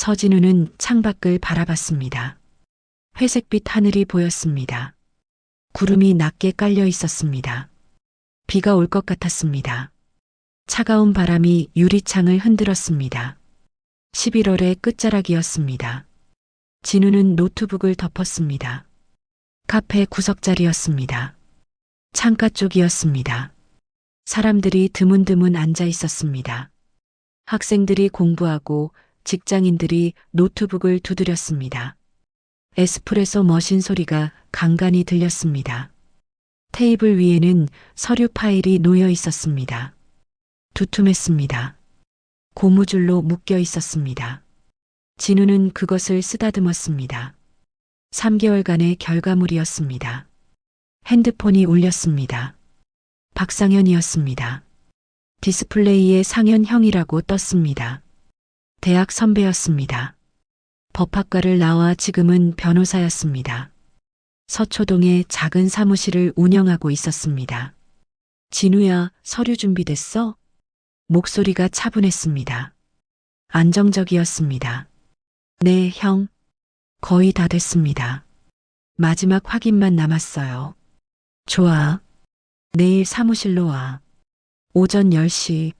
서진우는 창밖을 바라봤습니다. 회색빛 하늘이 보였습니다. 구름이 낮게 깔려 있었습니다. 비가 올 것 같았습니다. 차가운 바람이 유리창을 흔들었습니다. 11월의 끝자락이었습니다. 진우는 노트북을 덮었습니다. 카페 구석자리였습니다. 창가 쪽이었습니다. 사람들이 드문드문 앉아 있었습니다. 학생들이 공부하고 직장인들이 노트북을 두드렸습니다. 에스프레소 머신 소리가 간간히 들렸습니다. 테이블 위에는 서류 파일이 놓여 있었습니다. 두툼했습니다. 고무줄로 묶여 있었습니다. 진우는 그것을 쓰다듬었습니다. 3개월간의 결과물이었습니다. 핸드폰이 울렸습니다. 박상현이었습니다. 디스플레이에 상현형이라고 떴습니다. 대학 선배였습니다. 법학과를 나와 지금은 변호사였습니다. 서초동에 작은 사무실을 운영하고 있었습니다. 진우야, 서류 준비됐어? 목소리가 차분했습니다. 안정적이었습니다. 네, 형. 거의 다 됐습니다. 마지막 확인만 남았어요. 좋아. 내일 사무실로 와. 오전 10시.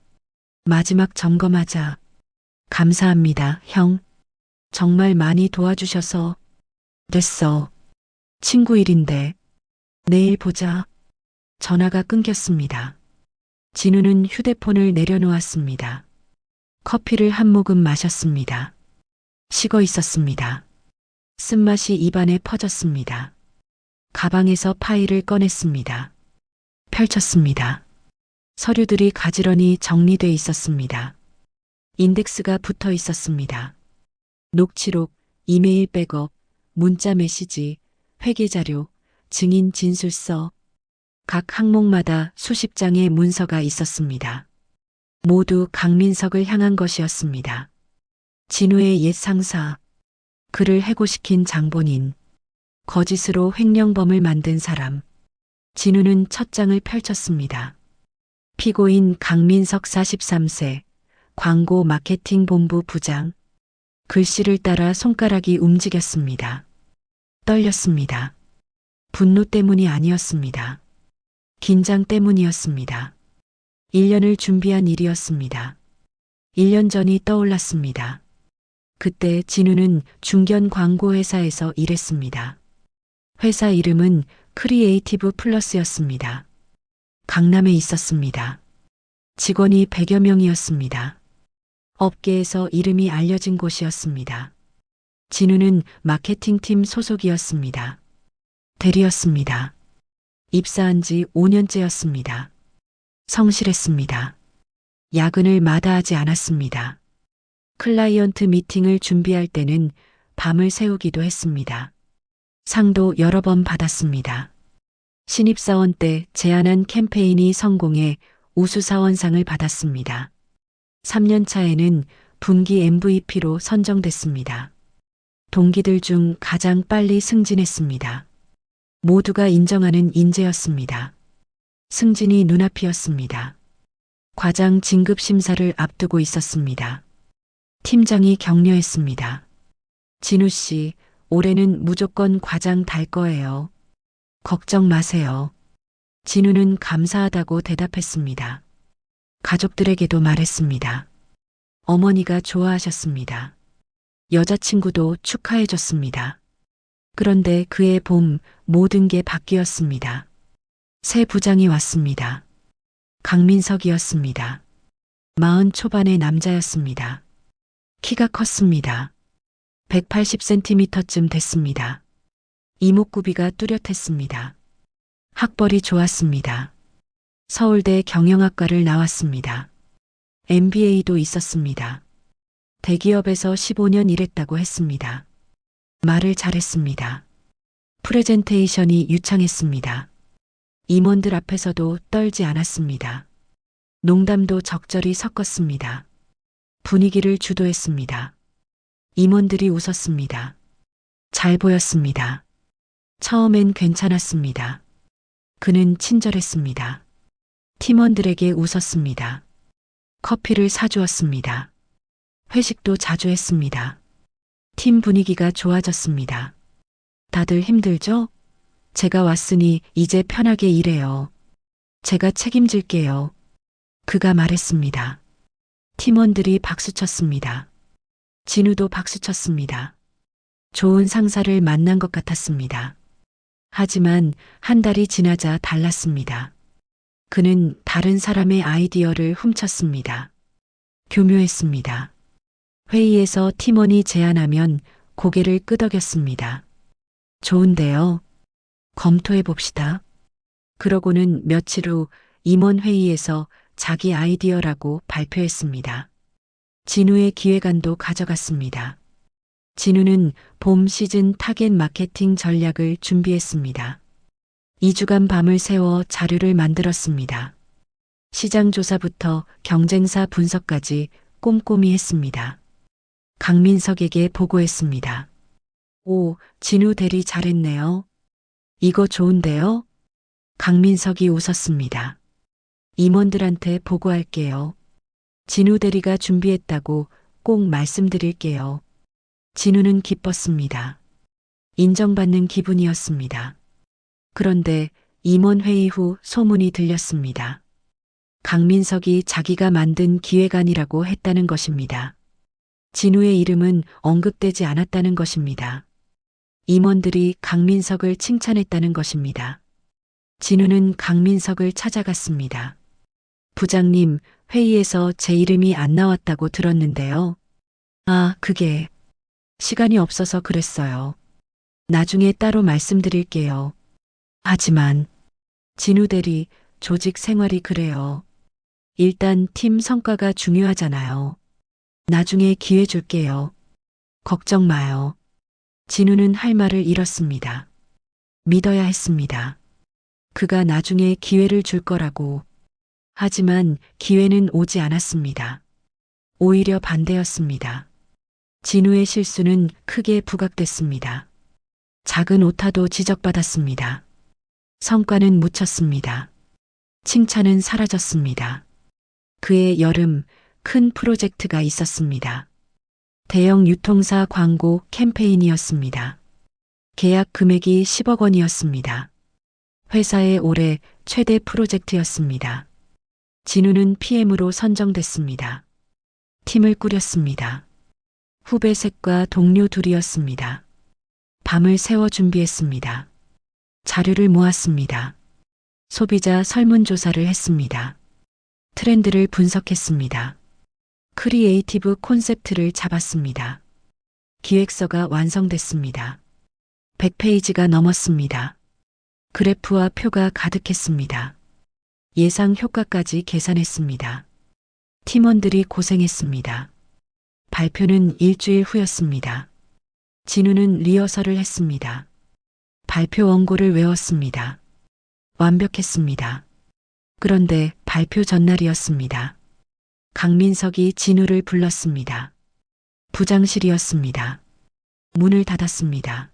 마지막 점검하자. 감사합니다, 형. 정말 많이 도와주셔서. 됐어. 친구 일인데. 내일 보자. 전화가 끊겼습니다. 진우는 휴대폰을 내려놓았습니다. 커피를 한 모금 마셨습니다. 식어 있었습니다. 쓴맛이 입안에 퍼졌습니다. 가방에서 파일을 꺼냈습니다. 펼쳤습니다. 서류들이 가지런히 정리돼 있었습니다. 인덱스가 붙어 있었습니다. 녹취록, 이메일 백업, 문자 메시지, 회계자료, 증인 진술서, 각 항목마다 수십 장의 문서가 있었습니다. 모두 강민석을 향한 것이었습니다. 진우의 옛 상사, 그를 해고시킨 장본인, 거짓으로 횡령범을 만든 사람. 진우는 첫 장을 펼쳤습니다. 피고인 강민석 43세, 광고 마케팅 본부 부장. 글씨를 따라 손가락이 움직였습니다. 떨렸습니다. 분노 때문이 아니었습니다. 긴장 때문이었습니다. 1년을 준비한 일이었습니다. 1년 전이 떠올랐습니다. 그때 진우는 중견 광고회사에서 일했습니다. 회사 이름은 크리에이티브 플러스였습니다. 강남에 있었습니다. 직원이 100여 명이었습니다. 업계에서 이름이 알려진 곳이었습니다. 진우는 마케팅팀 소속이었습니다. 대리였습니다. 입사한 지 5년째였습니다. 성실했습니다. 야근을 마다하지 않았습니다. 클라이언트 미팅을 준비할 때는 밤을 새우기도 했습니다. 상도 여러 번 받았습니다. 신입사원 때 제안한 캠페인이 성공해 우수사원상을 받았습니다. 3년 차에는 분기 MVP로 선정됐습니다. 동기들 중 가장 빨리 승진했습니다. 모두가 인정하는 인재였습니다. 승진이 눈앞이었습니다. 과장 진급 심사를 앞두고 있었습니다. 팀장이 격려했습니다. 진우 씨, 올해는 무조건 과장 달 거예요. 걱정 마세요. 진우는 감사하다고 대답했습니다. 가족들에게도 말했습니다. 어머니가 좋아하셨습니다. 여자친구도 축하해줬습니다. 그런데 그해 봄 모든 게 바뀌었습니다. 새 부장이 왔습니다. 강민석이었습니다. 40 초반의 남자였습니다. 키가 컸습니다. 180cm쯤 됐습니다. 이목구비가 뚜렷했습니다. 학벌이 좋았습니다. 서울대 경영학과를 나왔습니다. MBA도 있었습니다. 대기업에서 15년 일했다고 했습니다. 말을 잘했습니다. 프레젠테이션이 유창했습니다. 임원들 앞에서도 떨지 않았습니다. 농담도 적절히 섞었습니다. 분위기를 주도했습니다. 임원들이 웃었습니다. 잘 보였습니다. 처음엔 괜찮았습니다. 그는 친절했습니다. 팀원들에게 웃었습니다. 커피를 사주었습니다. 회식도 자주 했습니다. 팀 분위기가 좋아졌습니다. 다들 힘들죠? 제가 왔으니 이제 편하게 일해요. 제가 책임질게요. 그가 말했습니다. 팀원들이 박수쳤습니다. 진우도 박수쳤습니다. 좋은 상사를 만난 것 같았습니다. 하지만 한 달이 지나자 달랐습니다. 그는 다른 사람의 아이디어를 훔쳤습니다. 교묘했습니다. 회의에서 팀원이 제안하면 고개를 끄덕였습니다. 좋은데요. 검토해 봅시다. 그러고는 며칠 후 임원회의에서 자기 아이디어라고 발표했습니다. 진우의 기획안도 가져갔습니다. 진우는 봄 시즌 타겟 마케팅 전략을 준비했습니다. 2주간 밤을 새워 자료를 만들었습니다. 시장 조사부터 경쟁사 분석까지 꼼꼼히 했습니다. 강민석에게 보고했습니다. 오, 진우 대리 잘했네요. 이거 좋은데요? 강민석이 웃었습니다. 임원들한테 보고할게요. 진우 대리가 준비했다고 꼭 말씀드릴게요. 진우는 기뻤습니다. 인정받는 기분이었습니다. 그런데 임원회의 후 소문이 들렸습니다. 강민석이 자기가 만든 기획안이라고 했다는 것입니다. 진우의 이름은 언급되지 않았다는 것입니다. 임원들이 강민석을 칭찬했다는 것입니다. 진우는 강민석을 찾아갔습니다. 부장님, 회의에서 제 이름이 안 나왔다고 들었는데요. 아, 그게 시간이 없어서 그랬어요. 나중에 따로 말씀드릴게요. 하지만 진우 대리, 조직 생활이 그래요. 일단 팀 성과가 중요하잖아요. 나중에 기회 줄게요. 걱정 마요. 진우는 할 말을 잃었습니다. 믿어야 했습니다. 그가 나중에 기회를 줄 거라고. 하지만 기회는 오지 않았습니다. 오히려 반대였습니다. 진우의 실수는 크게 부각됐습니다. 작은 오타도 지적받았습니다. 성과는 묻혔습니다. 칭찬은 사라졌습니다. 그의 여름 큰 프로젝트가 있었습니다. 대형 유통사 광고 캠페인이었습니다. 계약 금액이 10억 원이었습니다. 회사의 올해 최대 프로젝트였습니다. 진우는 PM으로 선정됐습니다. 팀을 꾸렸습니다. 후배 셋과 동료 둘이었습니다. 밤을 새워 준비했습니다. 자료를 모았습니다. 소비자 설문조사를 했습니다. 트렌드를 분석했습니다. 크리에이티브 콘셉트를 잡았습니다. 기획서가 완성됐습니다. 100페이지가 넘었습니다. 그래프와 표가 가득했습니다. 예상 효과까지 계산했습니다. 팀원들이 고생했습니다. 발표는 일주일 후였습니다. 진우는 리허설을 했습니다. 발표 원고를 외웠습니다. 완벽했습니다. 그런데 발표 전날이었습니다. 강민석이 진우를 불렀습니다. 부장실이었습니다. 문을 닫았습니다.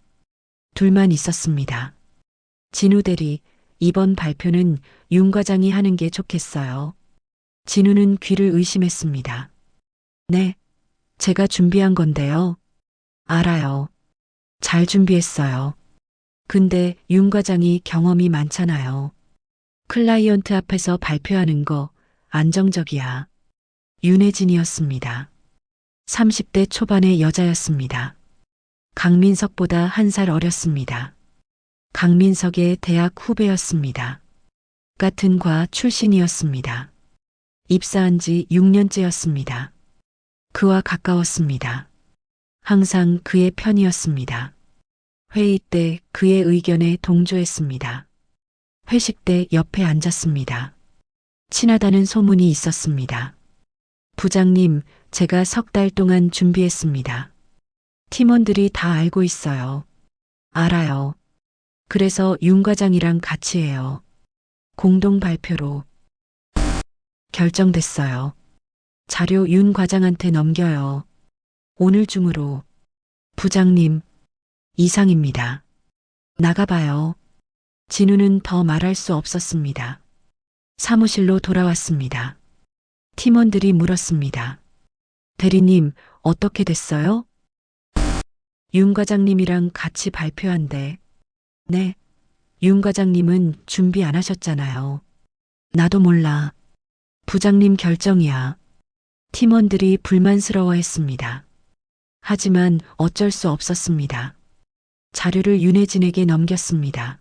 둘만 있었습니다. 진우 대리, 이번 발표는 윤 과장이 하는 게 좋겠어요. 진우는 귀를 의심했습니다. 네, 제가 준비한 건데요. 알아요. 잘 준비했어요. 근데 윤 과장이 경험이 많잖아요. 클라이언트 앞에서 발표하는 거 안정적이야. 윤혜진이었습니다. 30대 초반의 여자였습니다. 강민석보다 1살 어렸습니다. 강민석의 대학 후배였습니다. 같은 과 출신이었습니다. 입사한 지 6년째였습니다. 그와 가까웠습니다. 항상 그의 편이었습니다. 회의 때 그의 의견에 동조했습니다. 회식 때 옆에 앉았습니다. 친하다는 소문이 있었습니다. 부장님, 제가 3달 동안 준비했습니다. 팀원들이 다 알고 있어요. 알아요. 그래서 윤 과장이랑 같이 해요. 공동 발표로 결정됐어요. 자료 윤 과장한테 넘겨요. 오늘 중으로. 부장님, 이상입니다. 나가봐요. 진우는 더 말할 수 없었습니다. 사무실로 돌아왔습니다. 팀원들이 물었습니다. 대리님, 어떻게 됐어요? 윤 과장님이랑 같이 발표한대. 네. 윤 과장님은 준비 안 하셨잖아요. 나도 몰라. 부장님 결정이야. 팀원들이 불만스러워했습니다. 하지만 어쩔 수 없었습니다. 자료를 윤혜진에게 넘겼습니다.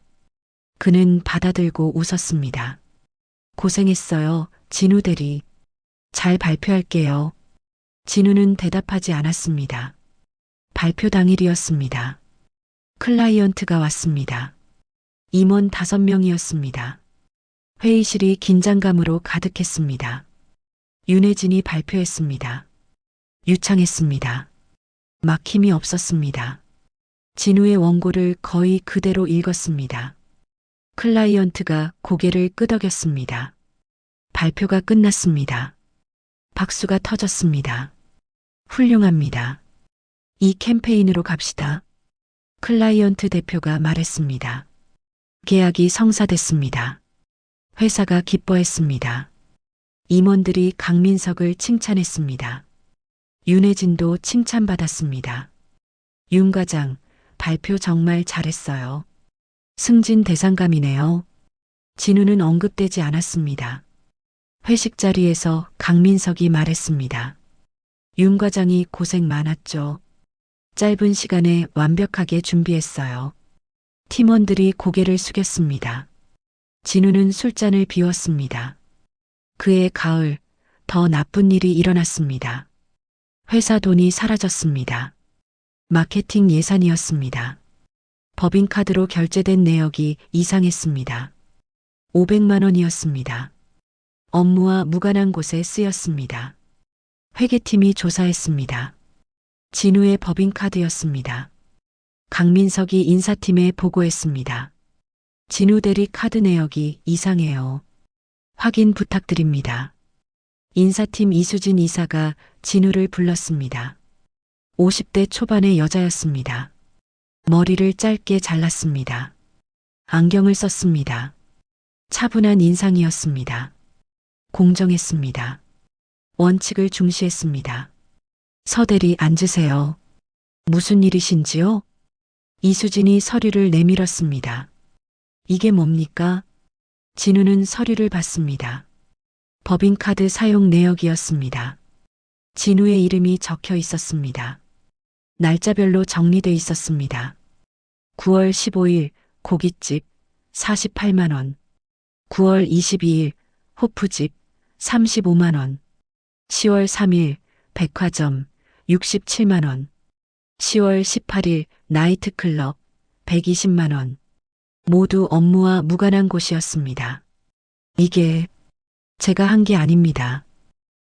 그는 받아들고 웃었습니다. 고생했어요, 진우 대리. 잘 발표할게요. 진우는 대답하지 않았습니다. 발표 당일이었습니다. 클라이언트가 왔습니다. 임원 5명이었습니다. 회의실이 긴장감으로 가득했습니다. 윤혜진이 발표했습니다. 유창했습니다. 막힘이 없었습니다. 진우의 원고를 거의 그대로 읽었습니다. 클라이언트가 고개를 끄덕였습니다. 발표가 끝났습니다. 박수가 터졌습니다. 훌륭합니다. 이 캠페인으로 갑시다. 클라이언트 대표가 말했습니다. 계약이 성사됐습니다. 회사가 기뻐했습니다. 임원들이 강민석을 칭찬했습니다. 윤혜진도 칭찬받았습니다. 윤 과장, 발표 정말 잘했어요. 승진 대상감이네요. 진우는 언급되지 않았습니다. 회식 자리에서 강민석이 말했습니다. 윤 과장이 고생 많았죠. 짧은 시간에 완벽하게 준비했어요. 팀원들이 고개를 숙였습니다. 진우는 술잔을 비웠습니다. 그해 가을, 더 나쁜 일이 일어났습니다. 회사 돈이 사라졌습니다. 마케팅 예산이었습니다. 법인카드로 결제된 내역이 이상했습니다. 500만 원이었습니다. 업무와 무관한 곳에 쓰였습니다. 회계팀이 조사했습니다. 진우의 법인카드였습니다. 강민석이 인사팀에 보고했습니다. 진우 대리 카드 내역이 이상해요. 확인 부탁드립니다. 인사팀 이수진 이사가 진우를 불렀습니다. 50대 초반의 여자였습니다. 머리를 짧게 잘랐습니다. 안경을 썼습니다. 차분한 인상이었습니다. 공정했습니다. 원칙을 중시했습니다. 서대리 앉으세요. 무슨 일이신지요? 이수진이 서류를 내밀었습니다. 이게 뭡니까? 진우는 서류를 받습니다. 법인카드 사용 내역이었습니다. 진우의 이름이 적혀 있었습니다. 날짜별로 정리돼 있었습니다. 9월 15일 고깃집 48만 원, 9월 22일 호프집 35만 원, 10월 3일 백화점 67만 원, 10월 18일 나이트클럽 120만 원. 모두 업무와 무관한 곳이었습니다. 이게 제가 한 게 아닙니다.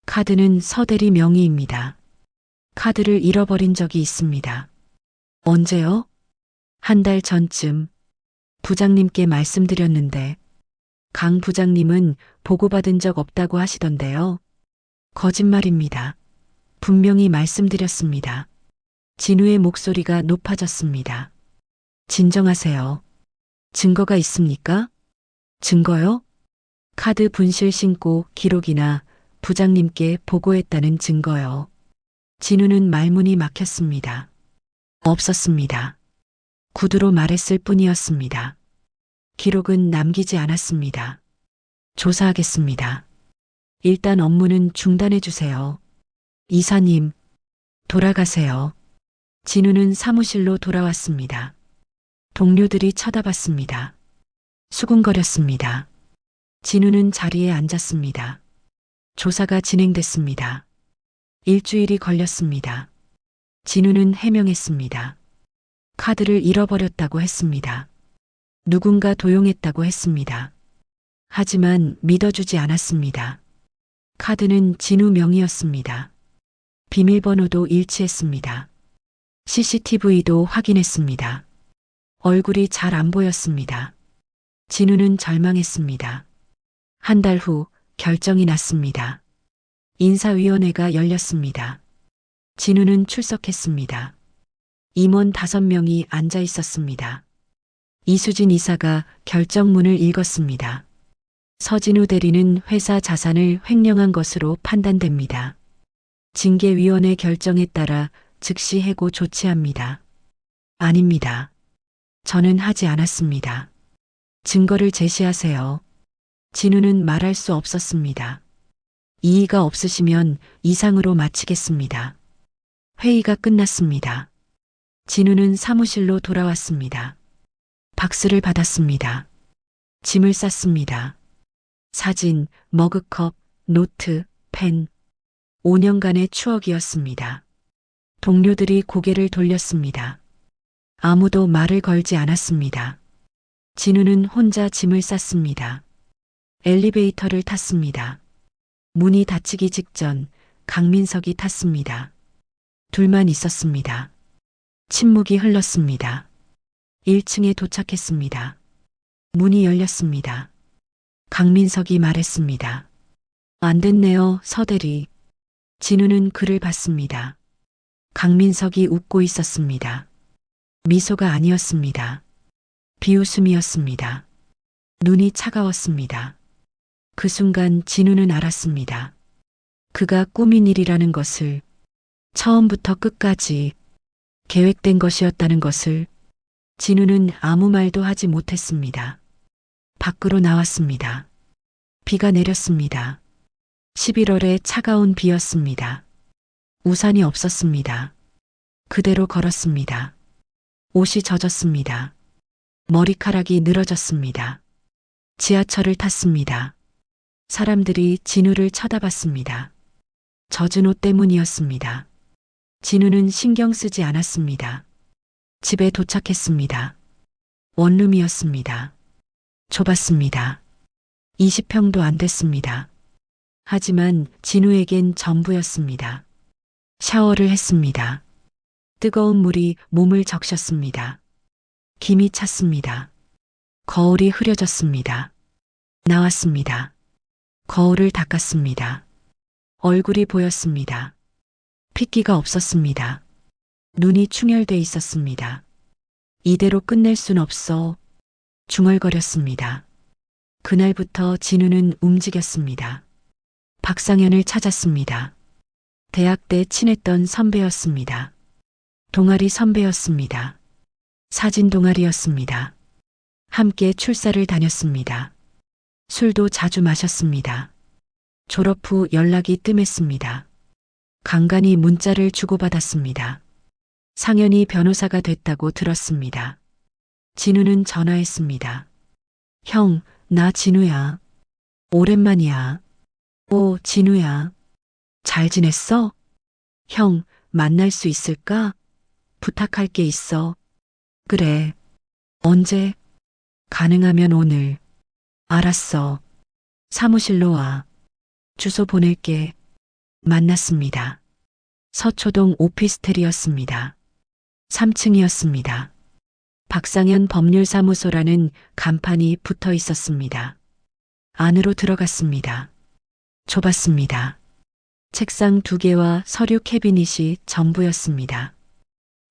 카드는 서대리 명의입니다. 카드를 잃어버린 적이 있습니다. 언제요? 한 달 전쯤 부장님께 말씀드렸는데 강 부장님은 보고받은 적 없다고 하시던데요. 거짓말입니다. 분명히 말씀드렸습니다. 진우의 목소리가 높아졌습니다. 진정하세요. 증거가 있습니까? 증거요? 카드 분실 신고 기록이나 부장님께 보고했다는 증거요. 진우는 말문이 막혔습니다. 없었습니다. 구두로 말했을 뿐이었습니다. 기록은 남기지 않았습니다. 조사하겠습니다. 일단 업무는 중단해 주세요. 이사님, 돌아가세요. 진우는 사무실로 돌아왔습니다. 동료들이 쳐다봤습니다. 수군거렸습니다. 진우는 자리에 앉았습니다. 조사가 진행됐습니다. 일주일이 걸렸습니다. 진우는 해명했습니다. 카드를 잃어버렸다고 했습니다. 누군가 도용했다고 했습니다. 하지만 믿어주지 않았습니다. 카드는 진우 명의였습니다. 비밀번호도 일치했습니다. CCTV도 확인했습니다. 얼굴이 잘 안 보였습니다. 진우는 절망했습니다. 한 달 후 결정이 났습니다. 인사위원회가 열렸습니다. 진우는 출석했습니다. 임원 5명이 앉아 있었습니다. 이수진 이사가 결정문을 읽었습니다. 서진우 대리는 회사 자산을 횡령한 것으로 판단됩니다. 징계위원회 결정에 따라 즉시 해고 조치합니다. 아닙니다. 저는 하지 않았습니다. 증거를 제시하세요. 진우는 말할 수 없었습니다. 이의가 없으시면 이상으로 마치겠습니다. 회의가 끝났습니다. 진우는 사무실로 돌아왔습니다. 박스를 받았습니다. 짐을 쌌습니다. 사진, 머그컵, 노트, 펜. 5년간의 추억이었습니다. 동료들이 고개를 돌렸습니다. 아무도 말을 걸지 않았습니다. 진우는 혼자 짐을 쌌습니다. 엘리베이터를 탔습니다. 문이 닫히기 직전 강민석이 탔습니다. 둘만 있었습니다. 침묵이 흘렀습니다. 1층에 도착했습니다. 문이 열렸습니다. 강민석이 말했습니다. 안 됐네요, 서대리. 진우는 그를 봤습니다. 강민석이 웃고 있었습니다. 미소가 아니었습니다. 비웃음이었습니다. 눈이 차가웠습니다. 그 순간 진우는 알았습니다. 그가 꾸민 일이라는 것을, 처음부터 끝까지 계획된 것이었다는 것을. 진우는 아무 말도 하지 못했습니다. 밖으로 나왔습니다. 비가 내렸습니다. 11월의 차가운 비였습니다. 우산이 없었습니다. 그대로 걸었습니다. 옷이 젖었습니다. 머리카락이 늘어졌습니다. 지하철을 탔습니다. 사람들이 진우를 쳐다봤습니다. 젖은 옷 때문이었습니다. 진우는 신경 쓰지 않았습니다. 집에 도착했습니다. 원룸이었습니다. 좁았습니다. 20평도 안 됐습니다. 하지만 진우에겐 전부였습니다. 샤워를 했습니다. 뜨거운 물이 몸을 적셨습니다. 김이 찼습니다. 거울이 흐려졌습니다. 나왔습니다. 거울을 닦았습니다. 얼굴이 보였습니다. 핏기가 없었습니다. 눈이 충혈돼 있었습니다. 이대로 끝낼 순 없어. 중얼거렸습니다. 그날부터 진우는 움직였습니다. 박상현을 찾았습니다. 대학 때 친했던 선배였습니다. 동아리 선배였습니다. 사진 동아리였습니다. 함께 출사를 다녔습니다. 술도 자주 마셨습니다. 졸업 후 연락이 뜸했습니다. 간간히 문자를 주고받았습니다. 상현이 변호사가 됐다고 들었습니다. 진우는 전화했습니다. 형, 나 진우야. 오랜만이야. 오, 진우야. 잘 지냈어? 형, 만날 수 있을까? 부탁할 게 있어. 그래. 언제? 가능하면 오늘. 알았어. 사무실로 와. 주소 보낼게. 만났습니다. 서초동 오피스텔이었습니다. 3층이었습니다. 박상현 법률사무소라는 간판이 붙어 있었습니다. 안으로 들어갔습니다. 좁았습니다. 책상 2개와 서류 캐비닛이 전부였습니다.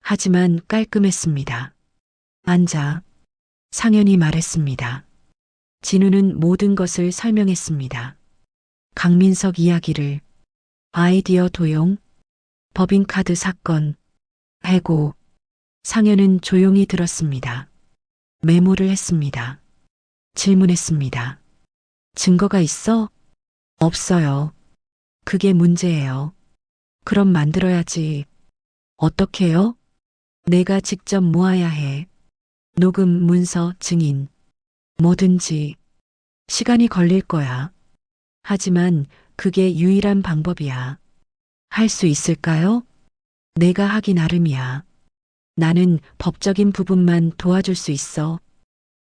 하지만 깔끔했습니다. 앉아. 상현이 말했습니다. 진우는 모든 것을 설명했습니다. 강민석 이야기를, 아이디어 도용, 법인카드 사건, 해고. 상현은 조용히 들었습니다. 메모를 했습니다. 질문했습니다. 증거가 있어? 없어요. 그게 문제예요. 그럼 만들어야지. 어떻게요? 내가 직접 모아야 해. 녹음, 문서, 증인. 뭐든지. 시간이 걸릴 거야. 하지만 그게 유일한 방법이야. 할 수 있을까요? 내가 하기 나름이야. 나는 법적인 부분만 도와줄 수 있어.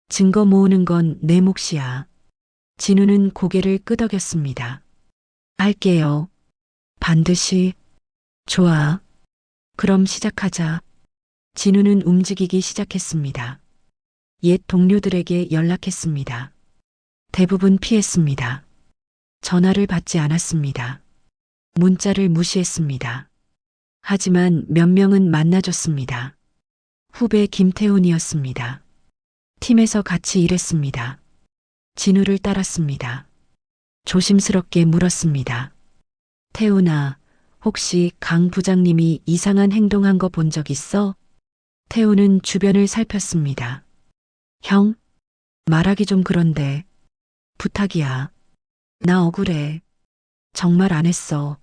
증거 모으는 건 내 몫이야. 진우는 고개를 끄덕였습니다. 할게요. 반드시. 좋아. 그럼 시작하자. 진우는 움직이기 시작했습니다. 옛 동료들에게 연락했습니다. 대부분 피했습니다. 전화를 받지 않았습니다. 문자를 무시했습니다. 하지만 몇 명은 만나줬습니다. 후배 김태훈이었습니다. 팀에서 같이 일했습니다. 진우를 따랐습니다. 조심스럽게 물었습니다. 태훈아, 혹시 강 부장님이 이상한 행동한 거 본 적 있어? 태우는 주변을 살폈습니다. 형, 말하기 좀 그런데 부탁이야. 나 억울해. 정말 안 했어.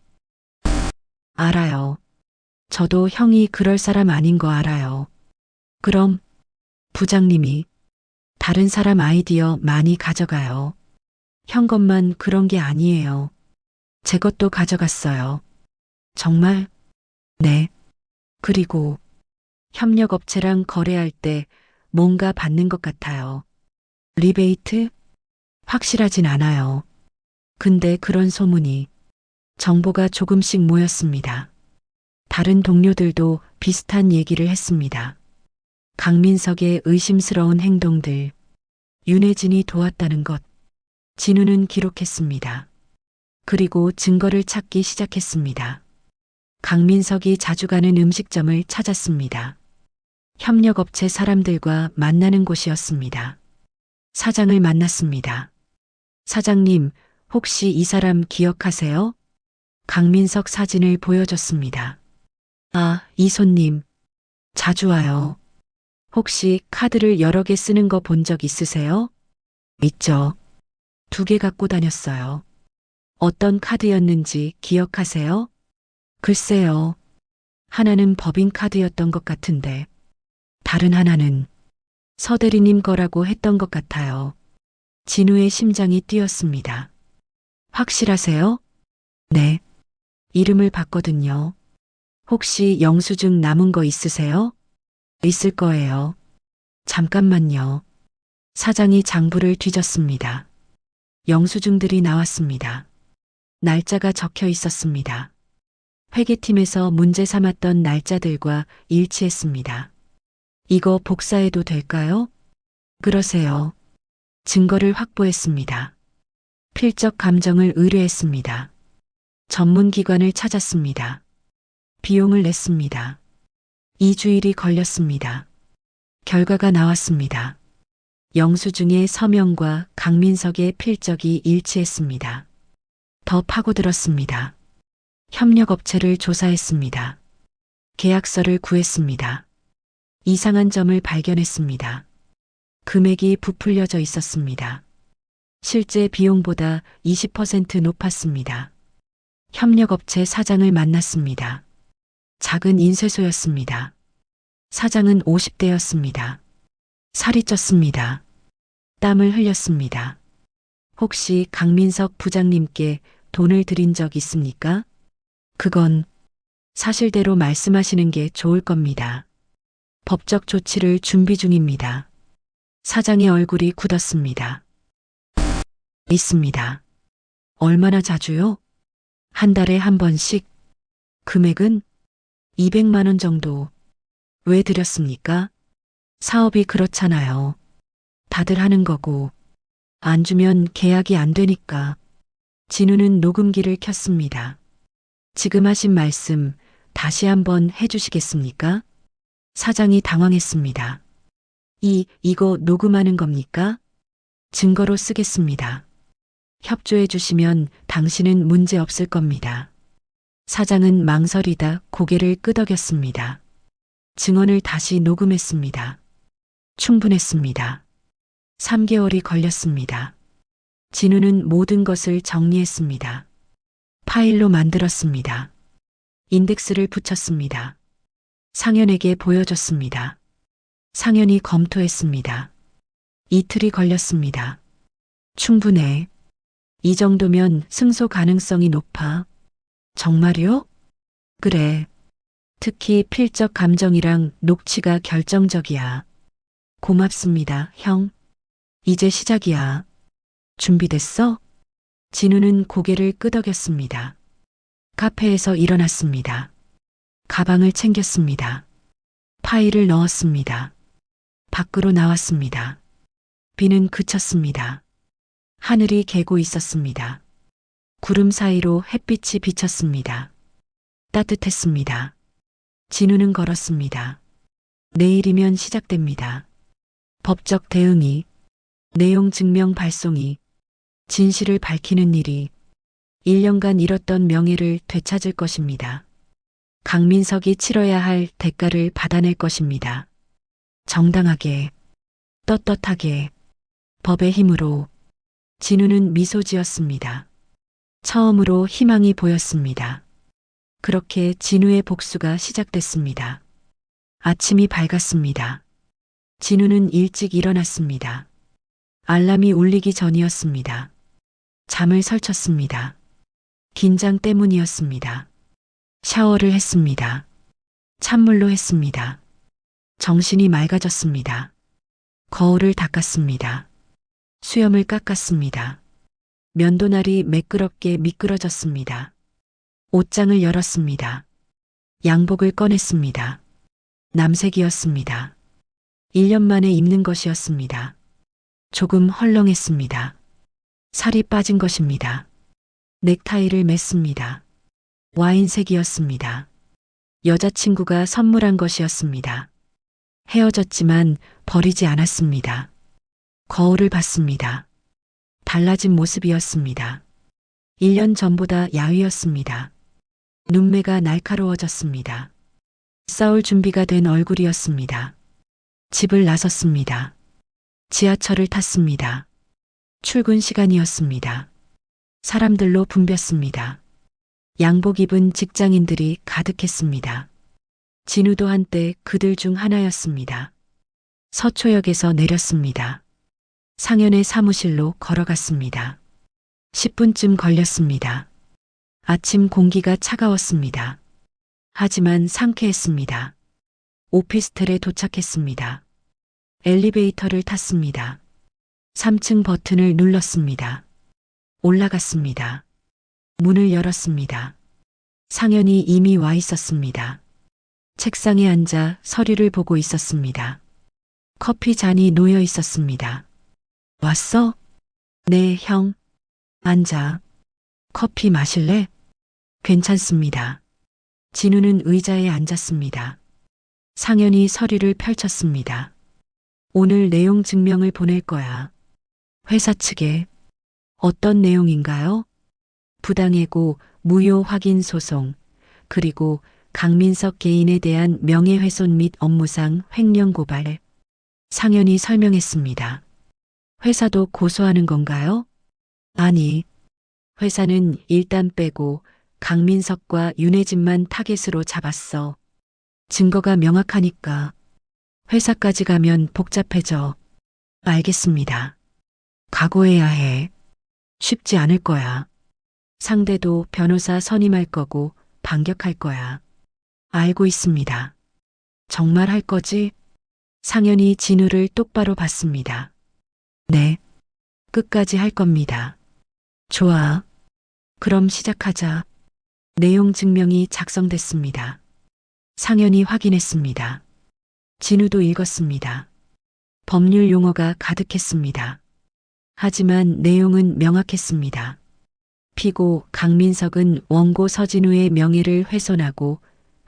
알아요. 저도 형이 그럴 사람 아닌 거 알아요. 그럼 부장님이 다른 사람 아이디어 많이 가져가요. 형 것만 그런 게 아니에요. 제 것도 가져갔어요. 정말? 네. 그리고 협력업체랑 거래할 때 뭔가 받는 것 같아요. 리베이트? 확실하진 않아요. 근데 그런 소문이, 정보가 조금씩 모였습니다. 다른 동료들도 비슷한 얘기를 했습니다. 강민석의 의심스러운 행동들, 윤혜진이 도왔다는 것, 진우는 기록했습니다. 그리고 증거를 찾기 시작했습니다. 강민석이 자주 가는 음식점을 찾았습니다. 협력업체 사람들과 만나는 곳이었습니다. 사장을 만났습니다. 사장님, 혹시 이 사람 기억하세요? 강민석 사진을 보여줬습니다. 아, 이 손님. 자주 와요. 혹시 카드를 여러 개 쓰는 거 본 적 있으세요? 있죠. 2개 갖고 다녔어요. 어떤 카드였는지 기억하세요? 글쎄요. 하나는 법인카드였던 것 같은데, 다른 하나는 서대리님 거라고 했던 것 같아요. 진우의 심장이 뛰었습니다. 확실하세요? 네. 이름을 봤거든요. 혹시 영수증 남은 거 있으세요? 있을 거예요. 잠깐만요. 사장이 장부를 뒤졌습니다. 영수증들이 나왔습니다. 날짜가 적혀 있었습니다. 회계팀에서 문제 삼았던 날짜들과 일치했습니다. 이거 복사해도 될까요? 그러세요. 증거를 확보했습니다. 필적 감정을 의뢰했습니다. 전문기관을 찾았습니다. 비용을 냈습니다. 2주일이 걸렸습니다. 결과가 나왔습니다. 영수증의 서명과 강민석의 필적이 일치했습니다. 더 파고들었습니다. 협력업체를 조사했습니다. 계약서를 구했습니다. 이상한 점을 발견했습니다. 금액이 부풀려져 있었습니다. 실제 비용보다 20% 높았습니다. 협력업체 사장을 만났습니다. 작은 인쇄소였습니다. 사장은 50대였습니다. 살이 쪘습니다. 땀을 흘렸습니다. 혹시 강민석 부장님께 돈을 드린 적 있습니까? 그건 사실대로 말씀하시는 게 좋을 겁니다. 법적 조치를 준비 중입니다. 사장의 얼굴이 굳었습니다. 있습니다. 얼마나 자주요? 한 달에 한 번씩? 금액은 200만 원 정도. 왜 드렸습니까? 사업이 그렇잖아요. 다들 하는 거고. 안 주면 계약이 안 되니까. 진우는 녹음기를 켰습니다. 지금 하신 말씀 다시 한번 해주시겠습니까? 사장이 당황했습니다. 이거 녹음하는 겁니까? 증거로 쓰겠습니다. 협조해 주시면 당신은 문제 없을 겁니다. 사장은 망설이다 고개를 끄덕였습니다. 증언을 다시 녹음했습니다. 충분했습니다. 3개월이 걸렸습니다. 진우는 모든 것을 정리했습니다. 파일로 만들었습니다. 인덱스를 붙였습니다. 상현에게 보여줬습니다. 상현이 검토했습니다. 이틀이 걸렸습니다. 충분해. 이 정도면 승소 가능성이 높아. 정말요? 그래. 특히 필적 감정이랑 녹취가 결정적이야. 고맙습니다, 형. 이제 시작이야. 준비됐어? 진우는 고개를 끄덕였습니다. 카페에서 일어났습니다. 가방을 챙겼습니다. 파일을 넣었습니다. 밖으로 나왔습니다. 비는 그쳤습니다. 하늘이 개고 있었습니다. 구름 사이로 햇빛이 비쳤습니다. 따뜻했습니다. 진우는 걸었습니다. 내일이면 시작됩니다. 법적 대응이, 내용 증명 발송이, 진실을 밝히는 일이 1년간 잃었던 명예를 되찾을 것입니다. 강민석이 치러야 할 대가를 받아낼 것입니다. 정당하게, 떳떳하게, 법의 힘으로. 진우는 미소 지었습니다. 처음으로 희망이 보였습니다. 그렇게 진우의 복수가 시작됐습니다. 아침이 밝았습니다. 진우는 일찍 일어났습니다. 알람이 울리기 전이었습니다. 잠을 설쳤습니다. 긴장 때문이었습니다. 샤워를 했습니다. 찬물로 했습니다. 정신이 맑아졌습니다. 거울을 닦았습니다. 수염을 깎았습니다. 면도날이 매끄럽게 미끄러졌습니다. 옷장을 열었습니다. 양복을 꺼냈습니다. 남색이었습니다. 1년 만에 입는 것이었습니다. 조금 헐렁했습니다. 살이 빠진 것입니다. 넥타이를 맸습니다. 와인색이었습니다. 여자친구가 선물한 것이었습니다. 헤어졌지만 버리지 않았습니다. 거울을 봤습니다. 달라진 모습이었습니다. 1년 전보다 야위었습니다. 눈매가 날카로워졌습니다. 싸울 준비가 된 얼굴이었습니다. 집을 나섰습니다. 지하철을 탔습니다. 출근 시간이었습니다. 사람들로 붐볐습니다. 양복 입은 직장인들이 가득했습니다. 진우도 한때 그들 중 하나였습니다. 서초역에서 내렸습니다. 상현의 사무실로 걸어갔습니다. 10분쯤 걸렸습니다. 아침 공기가 차가웠습니다. 하지만 상쾌했습니다. 오피스텔에 도착했습니다. 엘리베이터를 탔습니다. 3층 버튼을 눌렀습니다. 올라갔습니다. 문을 열었습니다. 상현이 이미 와 있었습니다. 책상에 앉아 서류를 보고 있었습니다. 커피 잔이 놓여 있었습니다. 왔어? 네, 형. 앉아. 커피 마실래? 괜찮습니다. 진우는 의자에 앉았습니다. 상현이 서류를 펼쳤습니다. 오늘 내용 증명을 보낼 거야. 회사 측에. 어떤 내용인가요? 부당해고 무효 확인 소송, 그리고 강민석 개인에 대한 명예훼손 및 업무상 횡령 고발. 상현이 설명했습니다. 회사도 고소하는 건가요? 아니, 회사는 일단 빼고 강민석과 윤혜진만 타겟으로 잡았어. 증거가 명확하니까. 회사까지 가면 복잡해져. 알겠습니다. 각오해야 해. 쉽지 않을 거야. 상대도 변호사 선임할 거고 반격할 거야. 알고 있습니다. 정말 할 거지? 상현이 진우를 똑바로 봤습니다. 네. 끝까지 할 겁니다. 좋아. 그럼 시작하자. 내용 증명이 작성됐습니다. 상현이 확인했습니다. 진우도 읽었습니다. 법률 용어가 가득했습니다. 하지만 내용은 명확했습니다. 피고 강민석은 원고 서진우의 명예를 훼손하고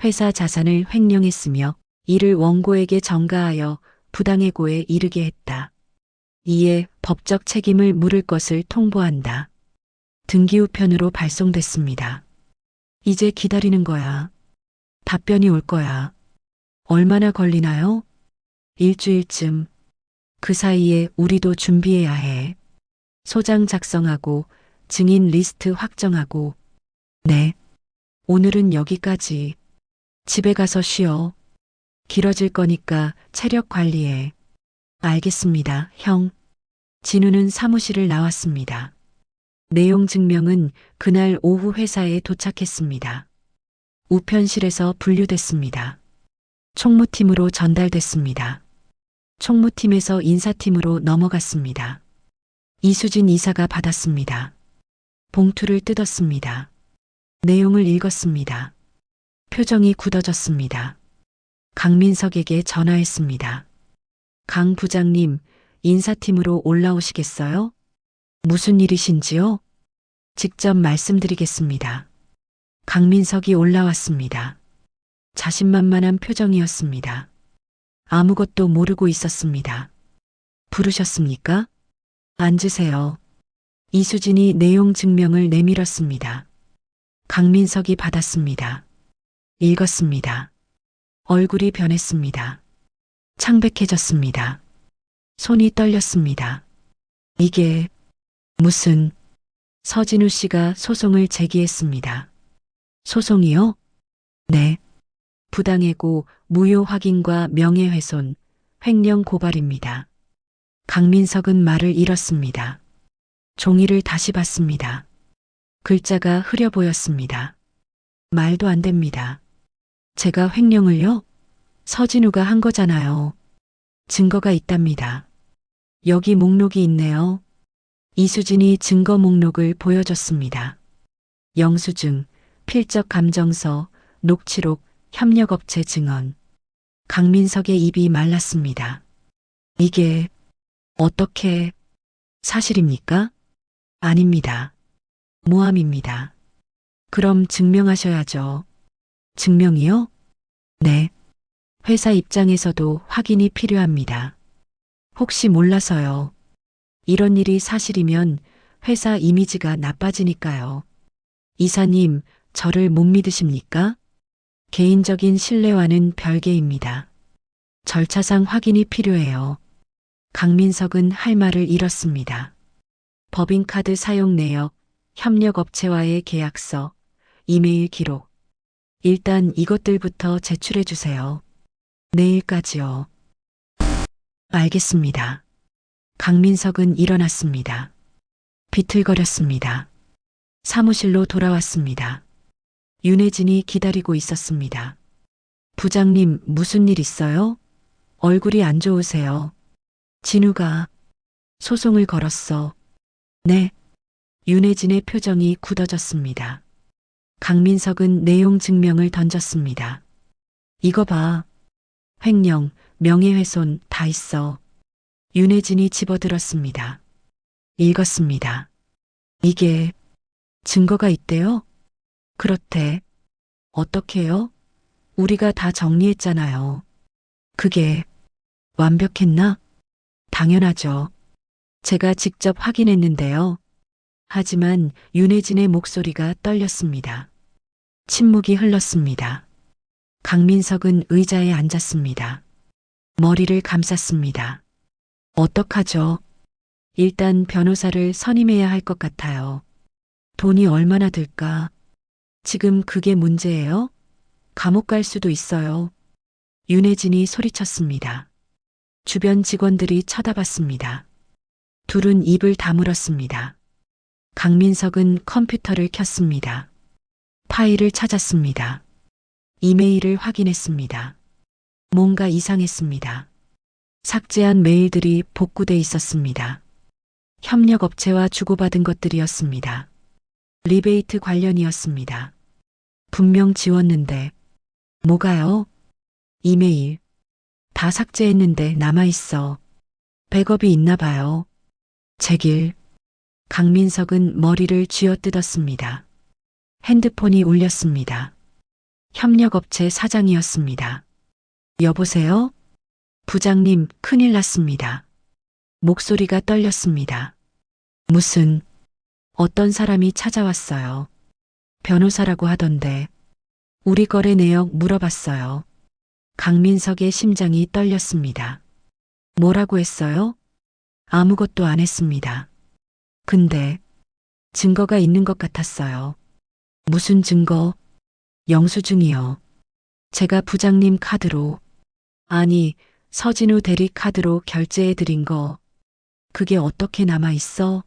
회사 자산을 횡령했으며 이를 원고에게 전가하여 부당해고에 이르게 했다. 이에 법적 책임을 물을 것을 통보한다. 등기 우편으로 발송됐습니다. 이제 기다리는 거야. 답변이 올 거야. 얼마나 걸리나요? 일주일쯤. 그 사이에 우리도 준비해야 해. 소장 작성하고 증인 리스트 확정하고. 네. 오늘은 여기까지. 집에 가서 쉬어. 길어질 거니까 체력 관리해. 알겠습니다, 형. 진우는 사무실을 나왔습니다. 내용 증명은 그날 오후 회사에 도착했습니다. 우편실에서 분류됐습니다. 총무팀으로 전달됐습니다. 총무팀에서 인사팀으로 넘어갔습니다. 이수진 이사가 받았습니다. 봉투를 뜯었습니다. 내용을 읽었습니다. 표정이 굳어졌습니다. 강민석에게 전화했습니다. 강 부장님, 인사팀으로 올라오시겠어요? 무슨 일이신지요? 직접 말씀드리겠습니다. 강민석이 올라왔습니다. 자신만만한 표정이었습니다. 아무것도 모르고 있었습니다. 부르셨습니까? 앉으세요. 이수진이 내용 증명을 내밀었습니다. 강민석이 받았습니다. 읽었습니다. 얼굴이 변했습니다. 창백해졌습니다. 손이 떨렸습니다. 이게 무슨... 서진우 씨가 소송을 제기했습니다. 소송이요? 네. 부당해고 무효 확인과 명예훼손, 횡령 고발입니다. 강민석은 말을 잃었습니다. 종이를 다시 봤습니다. 글자가 흐려 보였습니다. 말도 안 됩니다. 제가 횡령을요? 서진우가 한 거잖아요. 증거가 있답니다. 여기 목록이 있네요. 이수진이 증거 목록을 보여줬습니다. 영수증, 필적 감정서, 녹취록, 협력업체 증언. 강민석의 입이 말랐습니다. 이게 어떻게 사실입니까? 아닙니다. 모함입니다. 그럼 증명하셔야죠. 증명이요? 네. 회사 입장에서도 확인이 필요합니다. 혹시 몰라서요. 이런 일이 사실이면 회사 이미지가 나빠지니까요. 이사님, 저를 못 믿으십니까? 개인적인 신뢰와는 별개입니다. 절차상 확인이 필요해요. 강민석은 할 말을 잃었습니다. 법인카드 사용 내역, 협력업체와의 계약서, 이메일 기록. 일단 이것들부터 제출해 주세요. 내일까지요. 알겠습니다. 강민석은 일어났습니다. 비틀거렸습니다. 사무실로 돌아왔습니다. 윤혜진이 기다리고 있었습니다. 부장님, 무슨 일 있어요? 얼굴이 안 좋으세요. 진우가 소송을 걸었어. 네. 윤혜진의 표정이 굳어졌습니다. 강민석은 내용 증명을 던졌습니다. 이거 봐. 횡령, 명예훼손 다 있어. 윤혜진이 집어들었습니다. 읽었습니다. 이게 증거가 있대요? 그렇대. 어떻게요? 우리가 다 정리했잖아요. 그게 완벽했나? 당연하죠. 제가 직접 확인했는데요. 하지만 윤혜진의 목소리가 떨렸습니다. 침묵이 흘렀습니다. 강민석은 의자에 앉았습니다. 머리를 감쌌습니다. 어떡하죠? 일단 변호사를 선임해야 할 것 같아요. 돈이 얼마나 들까? 지금 그게 문제예요? 감옥 갈 수도 있어요. 윤혜진이 소리쳤습니다. 주변 직원들이 쳐다봤습니다. 둘은 입을 다물었습니다. 강민석은 컴퓨터를 켰습니다. 파일을 찾았습니다. 이메일을 확인했습니다. 뭔가 이상했습니다. 삭제한 메일들이 복구돼 있었습니다. 협력업체와 주고받은 것들이었습니다. 리베이트 관련이었습니다. 분명 지웠는데 뭐가요? 이메일. 다 삭제했는데 남아있어. 백업이 있나 봐요. 제길. 강민석은 머리를 쥐어뜯었습니다. 핸드폰이 울렸습니다. 협력업체 사장이었습니다. 여보세요? 부장님, 큰일 났습니다. 목소리가 떨렸습니다. 무슨, 어떤 사람이 찾아왔어요. 변호사라고 하던데, 우리 거래 내역 물어봤어요. 강민석의 심장이 떨렸습니다. 뭐라고 했어요? 아무것도 안 했습니다. 근데 증거가 있는 것 같았어요. 무슨 증거? 영수증이요. 제가 부장님 카드로, 아니, 서진우 대리 카드로 결제해 드린 거, 그게 어떻게 남아 있어?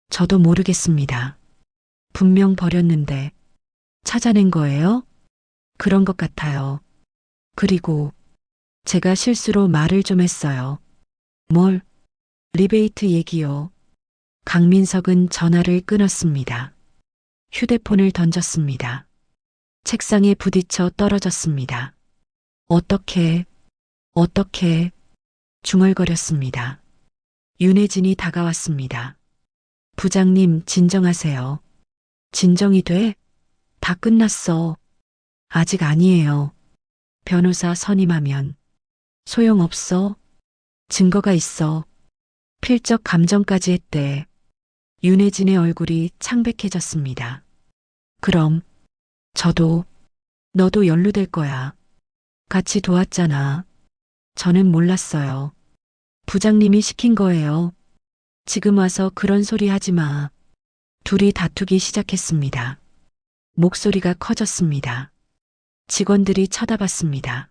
저도 모르겠습니다. 분명 버렸는데, 찾아낸 거예요? 그런 것 같아요. 그리고 제가 실수로 말을 좀 했어요. 뭘? 리베이트 얘기요. 강민석은 전화를 끊었습니다. 휴대폰을 던졌습니다. 책상에 부딪혀 떨어졌습니다. 어떻게 중얼거렸습니다. 윤혜진이 다가왔습니다. 부장님, 진정하세요. 진정이 돼? 다 끝났어. 아직 아니에요. 변호사 선임하면 소용없어. 증거가 있어. 필적 감정까지 했대. 윤혜진의 얼굴이 창백해졌습니다. 그럼 저도 너도 연루될 거야. 같이 도왔잖아. 저는 몰랐어요. 부장님이 시킨 거예요. 지금 와서 그런 소리 하지 마. 둘이 다투기 시작했습니다. 목소리가 커졌습니다. 직원들이 쳐다봤습니다.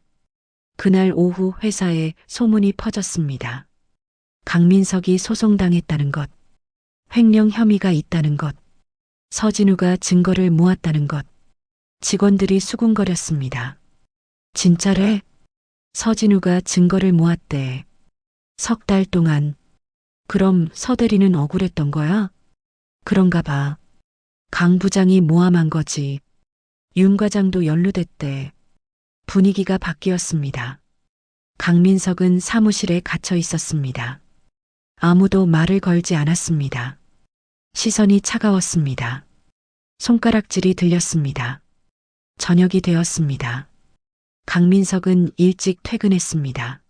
그날 오후 회사에 소문이 퍼졌습니다. 강민석이 소송당했다는 것, 횡령 혐의가 있다는 것, 서진우가 증거를 모았다는 것, 직원들이 수군거렸습니다. 진짜래? 서진우가 증거를 모았대. 석 달 동안. 그럼 서대리는 억울했던 거야? 그런가 봐. 강 부장이 모함한 거지. 윤 과장도 연루됐대. 분위기가 바뀌었습니다. 강민석은 사무실에 갇혀 있었습니다. 아무도 말을 걸지 않았습니다. 시선이 차가웠습니다. 손가락질이 들렸습니다. 저녁이 되었습니다. 강민석은 일찍 퇴근했습니다.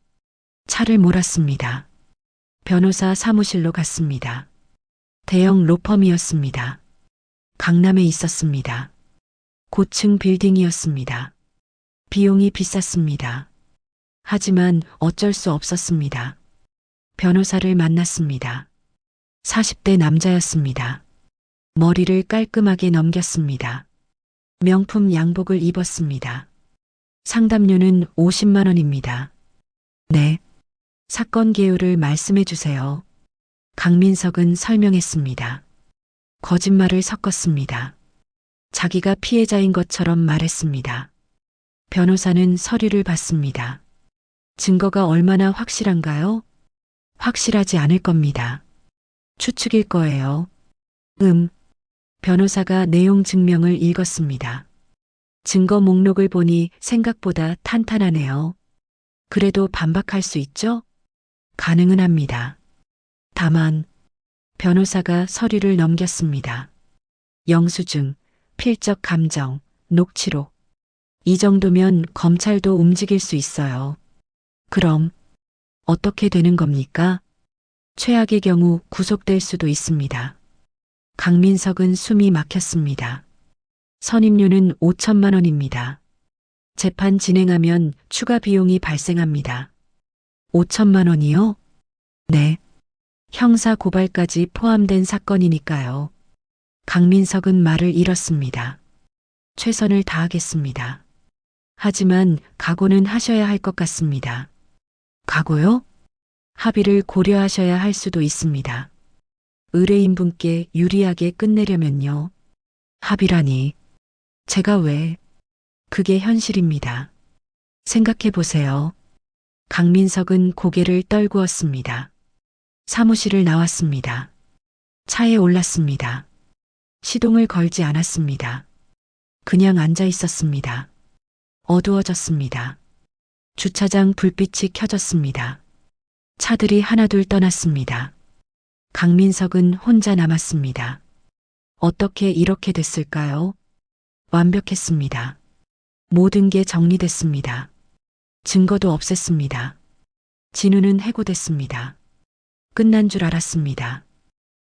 차를 몰았습니다. 변호사 사무실로 갔습니다. 대형 로펌이었습니다. 강남에 있었습니다. 고층 빌딩이었습니다. 비용이 비쌌습니다. 하지만 어쩔 수 없었습니다. 변호사를 만났습니다. 40대 남자였습니다. 머리를 깔끔하게 넘겼습니다. 명품 양복을 입었습니다. 상담료는 50만 원입니다. 네. 사건 개요를 말씀해 주세요. 강민석은 설명했습니다. 거짓말을 섞었습니다. 자기가 피해자인 것처럼 말했습니다. 변호사는 서류를 봤습니다. 증거가 얼마나 확실한가요? 확실하지 않을 겁니다. 추측일 거예요. 변호사가 내용 증명을 읽었습니다. 증거 목록을 보니 생각보다 탄탄하네요. 그래도 반박할 수 있죠? 가능은 합니다. 다만, 변호사가 서류를 넘겼습니다. 영수증, 필적 감정, 녹취록. 이 정도면 검찰도 움직일 수 있어요. 그럼 어떻게 되는 겁니까? 최악의 경우 구속될 수도 있습니다. 강민석은 숨이 막혔습니다. 선임료는 5천만 원입니다. 재판 진행하면 추가 비용이 발생합니다. 5천만 원이요? 네. 형사 고발까지 포함된 사건이니까요. 강민석은 말을 잃었습니다. 최선을 다하겠습니다. 하지만 각오는 하셔야 할 것 같습니다. 각오요? 합의를 고려하셔야 할 수도 있습니다. 의뢰인분께 유리하게 끝내려면요. 합의라니. 제가 왜? 그게 현실입니다. 생각해 보세요. 강민석은 고개를 떨구었습니다. 사무실을 나왔습니다. 차에 올랐습니다. 시동을 걸지 않았습니다. 그냥 앉아 있었습니다. 어두워졌습니다. 주차장 불빛이 켜졌습니다. 차들이 하나둘 떠났습니다. 강민석은 혼자 남았습니다. 어떻게 이렇게 됐을까요? 완벽했습니다. 모든 게 정리됐습니다. 증거도 없앴습니다. 진우는 해고됐습니다. 끝난 줄 알았습니다.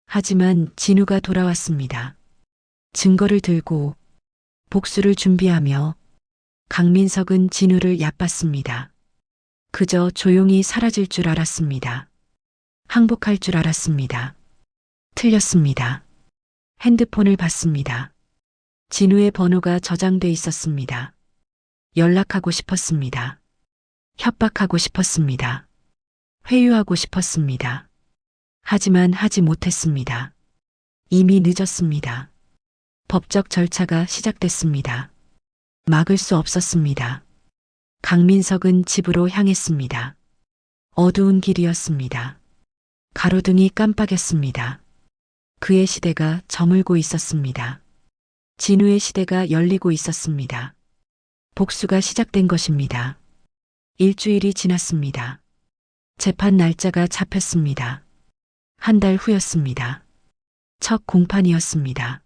하지만 진우가 돌아왔습니다. 증거를 들고 복수를 준비하며 강민석은 진우를 얕봤습니다. 그저 조용히 사라질 줄 알았습니다. 항복할 줄 알았습니다. 틀렸습니다. 핸드폰을 봤습니다. 진우의 번호가 저장돼 있었습니다. 연락하고 싶었습니다. 협박하고 싶었습니다. 회유하고 싶었습니다. 하지만 하지 못했습니다. 이미 늦었습니다. 법적 절차가 시작됐습니다. 막을 수 없었습니다. 강민석은 집으로 향했습니다. 어두운 길이었습니다. 가로등이 깜빡였습니다. 그의 시대가 저물고 있었습니다. 진우의 시대가 열리고 있었습니다. 복수가 시작된 것입니다. 일주일이 지났습니다. 재판 날짜가 잡혔습니다. 한 달 후였습니다. 첫 공판이었습니다.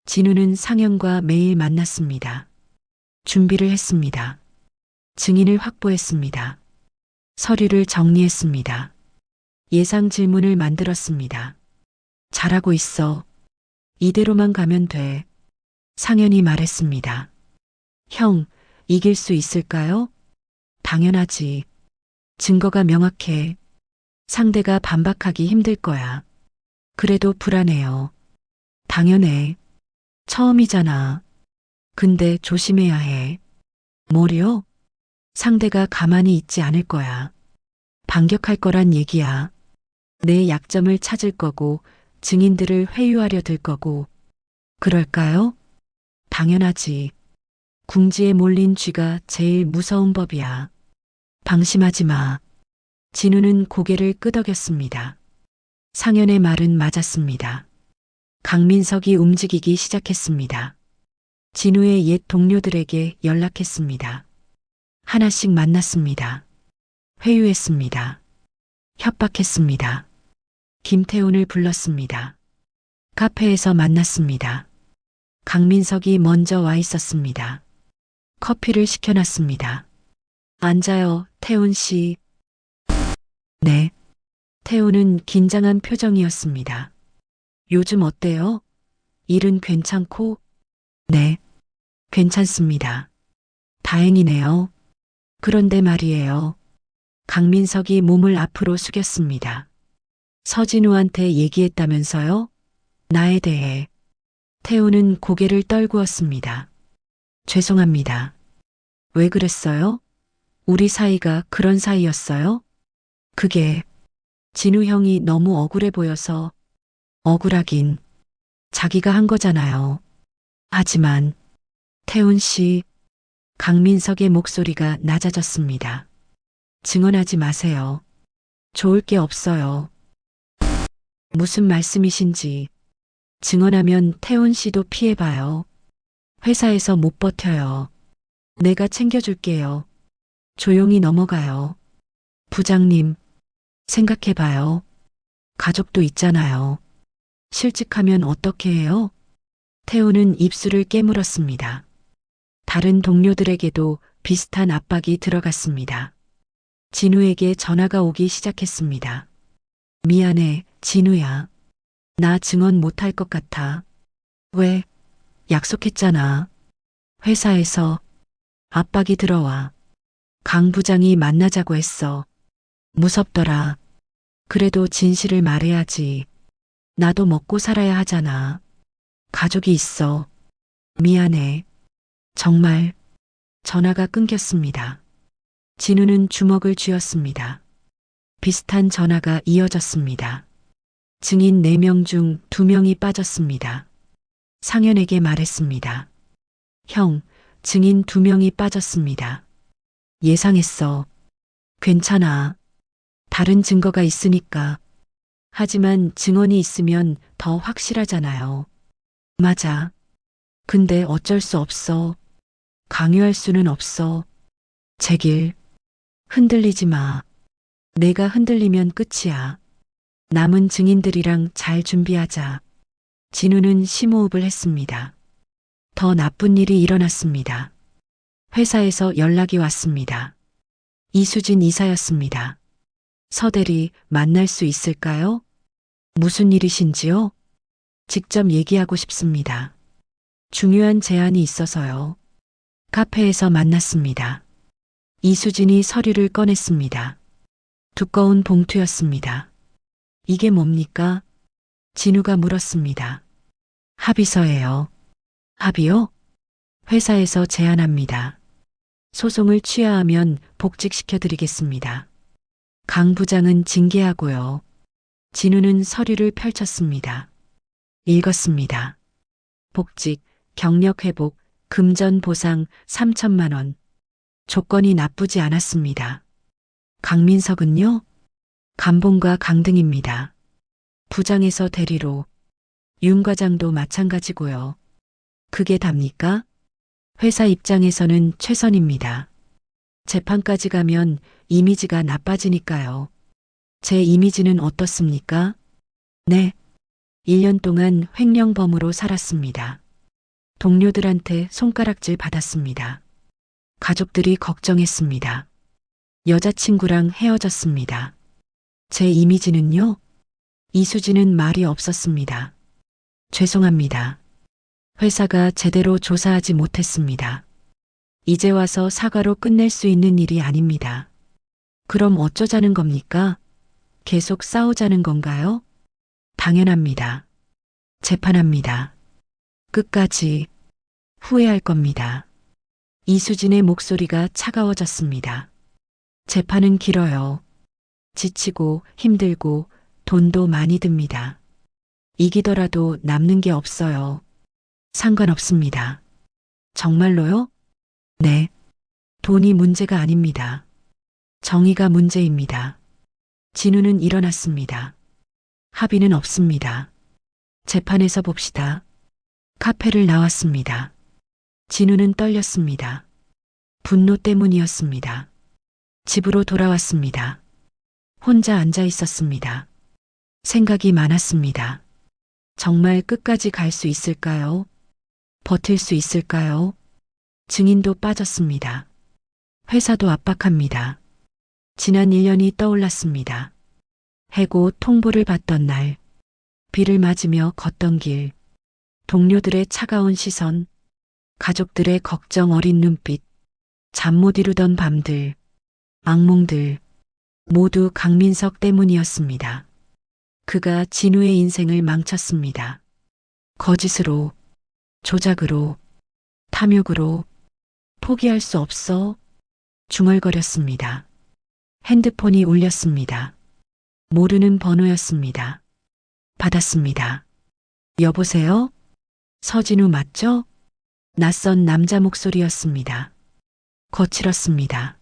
진우는 상현과 매일 만났습니다. 준비를 했습니다. 증인을 확보했습니다. 서류를 정리했습니다. 예상 질문을 만들었습니다. 잘하고 있어. 이대로만 가면 돼. 상현이 말했습니다. 형, 이길 수 있을까요? 당연하지. 증거가 명확해. 상대가 반박하기 힘들 거야. 그래도 불안해요. 당연해. 처음이잖아. 근데 조심해야 해. 뭐요? 상대가 가만히 있지 않을 거야. 반격할 거란 얘기야. 내 약점을 찾을 거고, 증인들을 회유하려 들 거고. 그럴까요? 당연하지. 궁지에 몰린 쥐가 제일 무서운 법이야. 방심하지 마. 진우는 고개를 끄덕였습니다. 상현의 말은 맞았습니다. 강민석이 움직이기 시작했습니다. 진우의 옛 동료들에게 연락했습니다. 하나씩 만났습니다. 회유했습니다. 협박했습니다. 김태훈을 불렀습니다. 카페에서 만났습니다. 강민석이 먼저 와 있었습니다. 커피를 시켜놨습니다. 앉아요, 태훈 씨. 네. 태훈은 긴장한 표정이었습니다. 요즘 어때요? 일은 괜찮고? 네. 괜찮습니다. 다행이네요. 그런데 말이에요. 강민석이 몸을 앞으로 숙였습니다. 서진우한테 얘기했다면서요? 나에 대해. 태우는 고개를 떨구었습니다. 죄송합니다. 왜 그랬어요? 우리 사이가 그런 사이였어요? 그게 진우 형이 너무 억울해 보여서. 억울하긴 자기가 한 거잖아요. 하지만 태훈 씨, 강민석의 목소리가 낮아졌습니다. 증언하지 마세요. 좋을 게 없어요. 무슨 말씀이신지. 증언하면 태훈 씨도 피해봐요. 회사에서 못 버텨요. 내가 챙겨줄게요. 조용히 넘어가요. 부장님, 생각해봐요. 가족도 있잖아요. 실직하면 어떻게 해요? 태훈은 입술을 깨물었습니다. 다른 동료들에게도 비슷한 압박이 들어갔습니다. 진우에게 전화가 오기 시작했습니다. 미안해, 진우야. 나 증언 못할 것 같아. 왜? 약속했잖아. 회사에서 압박이 들어와. 강 부장이 만나자고 했어. 무섭더라. 그래도 진실을 말해야지. 나도 먹고 살아야 하잖아. 가족이 있어. 미안해. 정말. 전화가 끊겼습니다. 진우는 주먹을 쥐었습니다. 비슷한 전화가 이어졌습니다. 증인 4명 중 2명이 빠졌습니다. 상현에게 말했습니다. 형, 증인 2명이 빠졌습니다. 예상했어. 괜찮아. 다른 증거가 있으니까. 하지만 증언이 있으면 더 확실하잖아요. 맞아. 근데 어쩔 수 없어. 강요할 수는 없어. 제 길. 흔들리지 마. 내가 흔들리면 끝이야. 남은 증인들이랑 잘 준비하자. 진우는 심호흡을 했습니다. 더 나쁜 일이 일어났습니다. 회사에서 연락이 왔습니다. 이수진 이사였습니다. 서대리 만날 수 있을까요? 무슨 일이신지요? 직접 얘기하고 싶습니다. 중요한 제안이 있어서요. 카페에서 만났습니다. 이수진이 서류를 꺼냈습니다. 두꺼운 봉투였습니다. 이게 뭡니까? 진우가 물었습니다. 합의서예요. 합의요? 회사에서 제안합니다. 소송을 취하하면 복직시켜드리겠습니다. 강 부장은 징계하고요. 진우는 서류를 펼쳤습니다. 읽었습니다. 복직, 경력 회복, 금전 보상 3천만 원. 조건이 나쁘지 않았습니다. 강민석은요? 감봉과 강등입니다. 부장에서 대리로. 윤 과장도 마찬가지고요. 그게 답니까? 회사 입장에서는 최선입니다. 재판까지 가면 이미지가 나빠지니까요. 제 이미지는 어떻습니까? 네. 1년 동안 횡령범으로 살았습니다. 동료들한테 손가락질 받았습니다. 가족들이 걱정했습니다. 여자친구랑 헤어졌습니다. 제 이미지는요? 이수진은 말이 없었습니다. 죄송합니다. 회사가 제대로 조사하지 못했습니다. 이제 와서 사과로 끝낼 수 있는 일이 아닙니다. 그럼 어쩌자는 겁니까? 계속 싸우자는 건가요? 당연합니다. 재판합니다. 끝까지 후회할 겁니다. 이수진의 목소리가 차가워졌습니다. 재판은 길어요. 지치고 힘들고 돈도 많이 듭니다. 이기더라도 남는 게 없어요. 상관없습니다. 정말로요? 네. 돈이 문제가 아닙니다. 정의가 문제입니다. 진우는 일어났습니다. 합의는 없습니다. 재판에서 봅시다. 카페를 나왔습니다. 진우는 떨렸습니다. 분노 때문이었습니다. 집으로 돌아왔습니다. 혼자 앉아 있었습니다. 생각이 많았습니다. 정말 끝까지 갈 수 있을까요? 버틸 수 있을까요? 증인도 빠졌습니다. 회사도 압박합니다. 지난 1년이 떠올랐습니다. 해고 통보를 받던 날, 비를 맞으며 걷던 길, 동료들의 차가운 시선, 가족들의 걱정 어린 눈빛, 잠 못 이루던 밤들, 악몽들, 모두 강민석 때문이었습니다. 그가 진우의 인생을 망쳤습니다. 거짓으로, 조작으로, 탐욕으로, 포기할 수 없어 중얼거렸습니다. 핸드폰이 울렸습니다. 모르는 번호였습니다. 받았습니다. 여보세요? 서진우 맞죠? 낯선 남자 목소리였습니다. 거칠었습니다.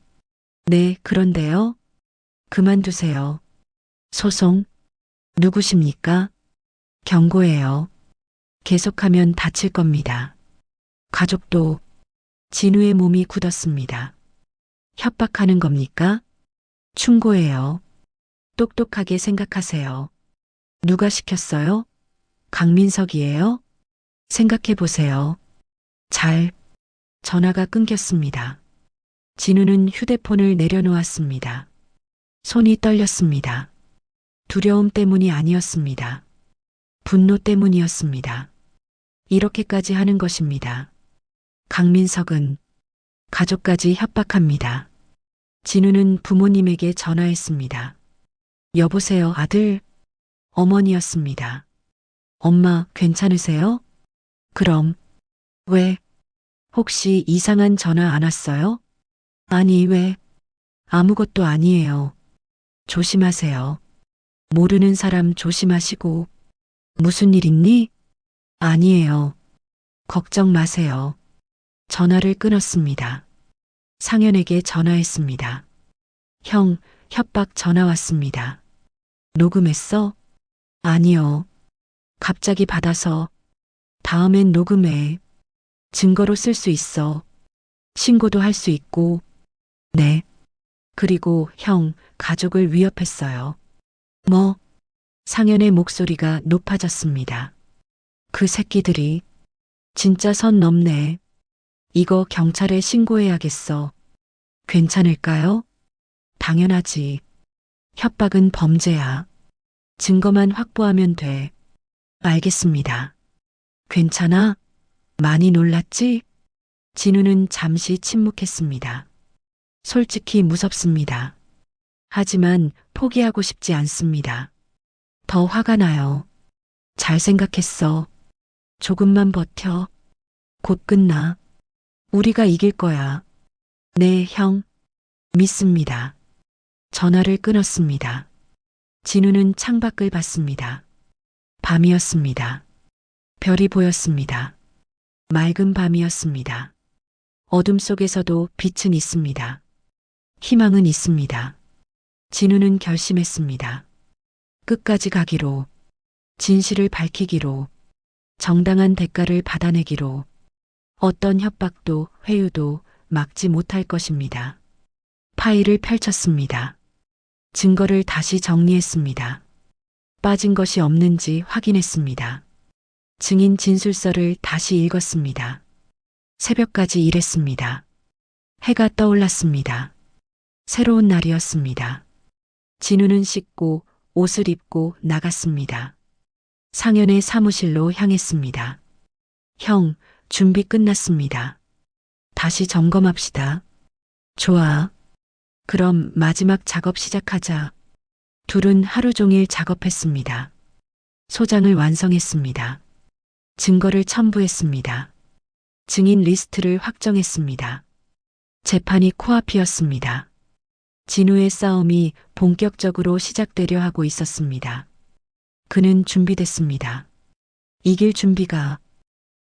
네, 그런데요. 그만두세요. 소송? 누구십니까? 경고해요. 계속하면 다칠 겁니다. 가족도 진우의 몸이 굳었습니다. 협박하는 겁니까? 충고해요. 똑똑하게 생각하세요. 누가 시켰어요? 강민석이에요? 생각해 보세요. 잘. 전화가 끊겼습니다. 진우는 휴대폰을 내려놓았습니다. 손이 떨렸습니다. 두려움 때문이 아니었습니다. 분노 때문이었습니다. 이렇게까지 하는 것입니다. 강민석은 가족까지 협박합니다. 진우는 부모님에게 전화했습니다. 여보세요, 아들. 어머니였습니다. 엄마, 괜찮으세요? 그럼. 왜? 혹시 이상한 전화 안 왔어요? 아니, 왜? 아무것도 아니에요. 조심하세요. 모르는 사람 조심하시고. 무슨 일 있니? 아니에요. 걱정 마세요. 전화를 끊었습니다. 상현에게 전화했습니다. 형, 협박 전화 왔습니다. 녹음했어? 아니요. 갑자기 받아서. 다음엔 녹음해. 증거로 쓸 수 있어. 신고도 할 수 있고. 네. 그리고 형, 가족을 위협했어요. 뭐? 상현의 목소리가 높아졌습니다. 그 새끼들이 진짜 선 넘네. 이거 경찰에 신고해야겠어. 괜찮을까요? 당연하지. 협박은 범죄야. 증거만 확보하면 돼. 알겠습니다. 괜찮아? 많이 놀랐지? 진우는 잠시 침묵했습니다. 솔직히 무섭습니다. 하지만 포기하고 싶지 않습니다. 더 화가 나요. 잘 생각했어. 조금만 버텨. 곧 끝나. 우리가 이길 거야. 네, 형. 믿습니다. 전화를 끊었습니다. 진우는 창밖을 봤습니다. 밤이었습니다. 별이 보였습니다. 맑은 밤이었습니다. 어둠 속에서도 빛은 있습니다. 희망은 있습니다. 진우는 결심했습니다. 끝까지 가기로, 진실을 밝히기로, 정당한 대가를 받아내기로, 어떤 협박도 회유도 막지 못할 것입니다. 파일을 펼쳤습니다. 증거를 다시 정리했습니다. 빠진 것이 없는지 확인했습니다. 증인 진술서를 다시 읽었습니다. 새벽까지 일했습니다. 해가 떠올랐습니다. 새로운 날이었습니다. 진우는 씻고 옷을 입고 나갔습니다. 상현의 사무실로 향했습니다. 형, 준비 끝났습니다. 다시 점검합시다. 좋아. 그럼 마지막 작업 시작하자. 둘은 하루 종일 작업했습니다. 소장을 완성했습니다. 증거를 첨부했습니다. 증인 리스트를 확정했습니다. 재판이 코앞이었습니다. 진우의 싸움이 본격적으로 시작되려 하고 있었습니다. 그는 준비됐습니다. 이길 준비가.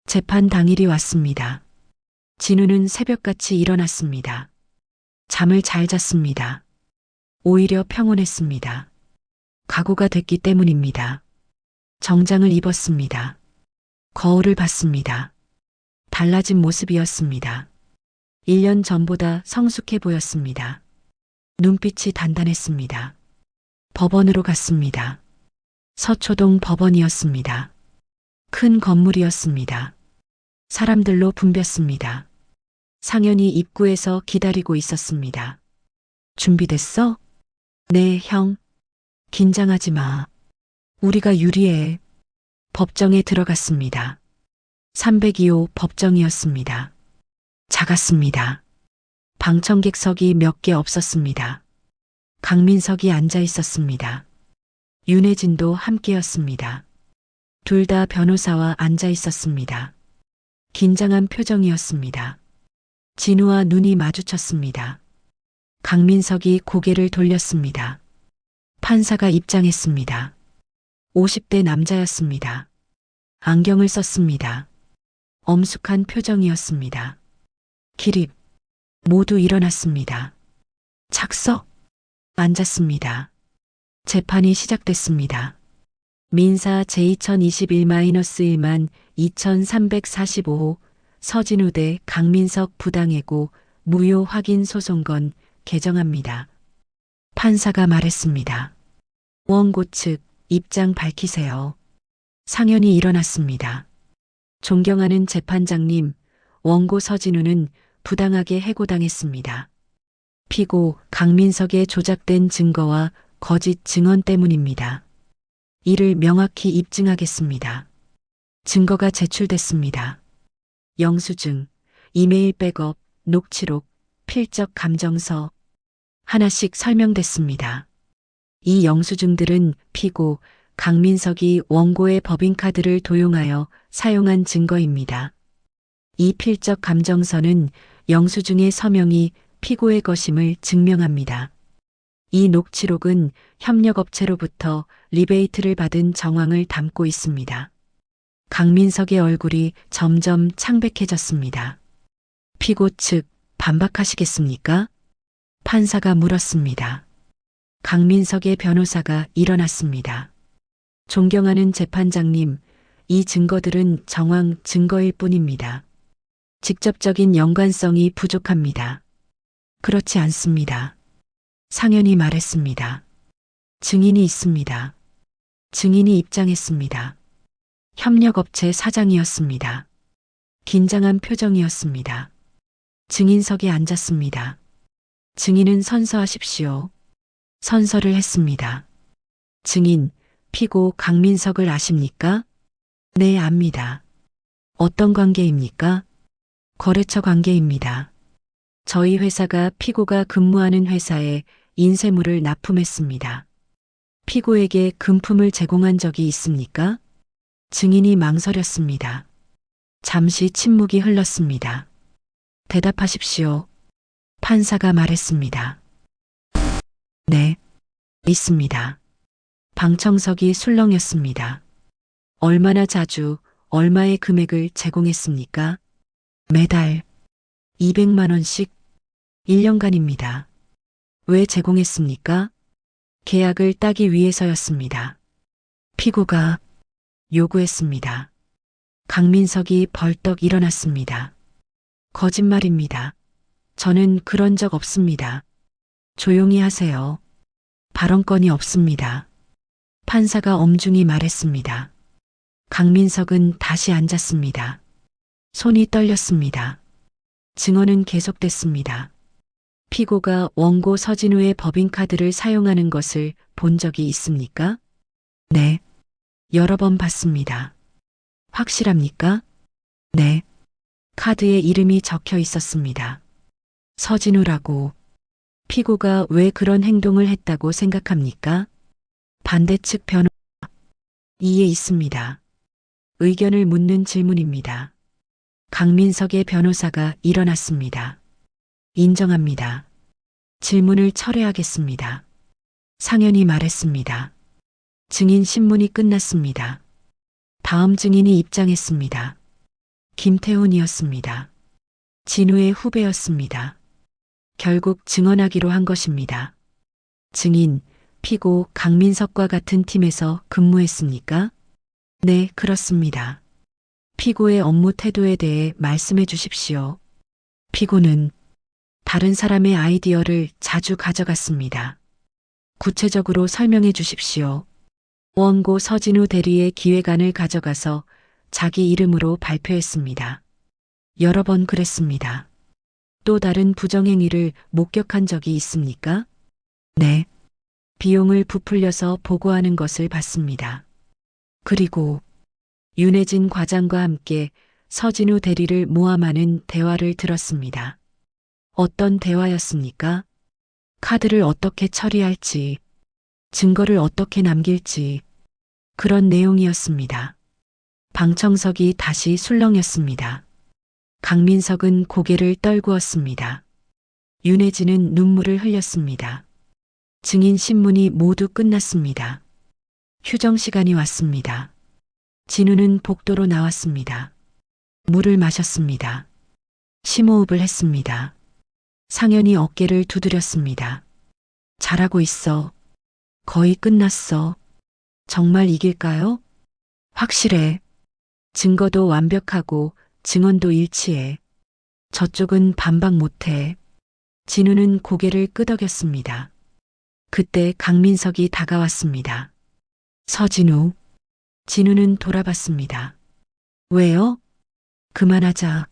재판 당일이 왔습니다. 진우는 새벽같이 일어났습니다. 잠을 잘 잤습니다. 오히려 평온했습니다. 각오가 됐기 때문입니다. 정장을 입었습니다. 거울을 봤습니다. 달라진 모습이었습니다. 1년 전보다 성숙해 보였습니다. 눈빛이 단단했습니다. 법원으로 갔습니다. 서초동 법원이었습니다. 큰 건물이었습니다. 사람들로 붐볐습니다. 상현이 입구에서 기다리고 있었습니다. 준비됐어? 네, 형. 긴장하지 마. 우리가 유리해. 법정에 들어갔습니다. 302호 법정이었습니다. 작았습니다. 방청객석이 몇 개 없었습니다. 강민석이 앉아 있었습니다. 윤혜진도 함께였습니다. 둘 다 변호사와 앉아 있었습니다. 긴장한 표정이었습니다. 진우와 눈이 마주쳤습니다. 강민석이 고개를 돌렸습니다. 판사가 입장했습니다. 50대 남자였습니다. 안경을 썼습니다. 엄숙한 표정이었습니다. 기립. 모두 일어났습니다. 착석. 앉았습니다. 재판이 시작됐습니다. 민사 제2021-1만 2345호 서진우 대 강민석 부당해고 무효 확인 소송건 개정합니다. 판사가 말했습니다. 원고 측 입장 밝히세요. 상현이 일어났습니다. 존경하는 재판장님, 원고 서진우는 부당하게 해고당했습니다. 피고 강민석의 조작된 증거와 거짓 증언 때문입니다. 이를 명확히 입증하겠습니다. 증거가 제출됐습니다. 영수증, 이메일 백업, 녹취록, 필적 감정서 하나씩 설명됐습니다. 이 영수증들은 피고 강민석이 원고의 법인카드를 도용하여 사용한 증거입니다. 이 필적 감정서는 영수증의 서명이 피고의 것임을 증명합니다. 이 녹취록은 협력업체로부터 리베이트를 받은 정황을 담고 있습니다. 강민석의 얼굴이 점점 창백해졌습니다. 피고 측 반박하시겠습니까? 판사가 물었습니다. 강민석의 변호사가 일어났습니다. 존경하는 재판장님, 이 증거들은 정황 증거일 뿐입니다. 직접적인 연관성이 부족합니다. 그렇지 않습니다. 상현이 말했습니다. 증인이 있습니다. 증인이 입장했습니다. 협력업체 사장이었습니다. 긴장한 표정이었습니다. 증인석에 앉았습니다. 증인은 선서하십시오. 선서를 했습니다. 증인, 피고 강민석을 아십니까? 네, 압니다. 어떤 관계입니까? 거래처 관계입니다. 저희 회사가 피고가 근무하는 회사에 인쇄물을 납품했습니다. 피고에게 금품을 제공한 적이 있습니까? 증인이 망설였습니다. 잠시 침묵이 흘렀습니다. 대답하십시오. 판사가 말했습니다. 네, 있습니다. 방청석이 술렁였습니다. 얼마나 자주, 얼마의 금액을 제공했습니까? 매달 200만 원씩 1년간입니다. 왜 제공했습니까? 계약을 따기 위해서였습니다. 피고가 요구했습니다. 강민석이 벌떡 일어났습니다. 거짓말입니다. 저는 그런 적 없습니다. 조용히 하세요. 발언권이 없습니다. 판사가 엄중히 말했습니다. 강민석은 다시 앉았습니다. 손이 떨렸습니다. 증언은 계속됐습니다. 피고가 원고 서진우의 법인카드를 사용하는 것을 본 적이 있습니까? 네. 여러 번 봤습니다. 확실합니까? 네. 카드에 이름이 적혀 있었습니다. 서진우라고. 피고가 왜 그런 행동을 했다고 생각합니까? 반대측 변호사. 이에 있습니다. 의견을 묻는 질문입니다. 강민석의 변호사가 일어났습니다. 인정합니다. 질문을 철회하겠습니다. 상현이 말했습니다. 증인 신문이 끝났습니다. 다음 증인이 입장했습니다. 김태훈이었습니다. 진우의 후배였습니다. 결국 증언하기로 한 것입니다. 증인, 피고 강민석과 같은 팀에서 근무했습니까? 네, 그렇습니다. 피고의 업무 태도에 대해 말씀해 주십시오. 피고는 다른 사람의 아이디어를 자주 가져갔습니다. 구체적으로 설명해 주십시오. 원고 서진우 대리의 기획안을 가져가서 자기 이름으로 발표했습니다. 여러 번 그랬습니다. 또 다른 부정행위를 목격한 적이 있습니까? 네. 비용을 부풀려서 보고하는 것을 봤습니다. 그리고 윤혜진 과장과 함께 서진우 대리를 모함하는 대화를 들었습니다. 어떤 대화였습니까? 카드를 어떻게 처리할지, 증거를 어떻게 남길지, 그런 내용이었습니다. 방청석이 다시 술렁였습니다. 강민석은 고개를 떨구었습니다. 윤혜진은 눈물을 흘렸습니다. 증인 신문이 모두 끝났습니다. 휴정 시간이 왔습니다. 진우는 복도로 나왔습니다. 물을 마셨습니다. 심호흡을 했습니다. 상현이 어깨를 두드렸습니다. 잘하고 있어. 거의 끝났어. 정말 이길까요? 확실해. 증거도 완벽하고 증언도 일치해. 저쪽은 반박 못해. 진우는 고개를 끄덕였습니다. 그때 강민석이 다가왔습니다. 서진우. 진우는 돌아봤습니다. 왜요? 그만하자.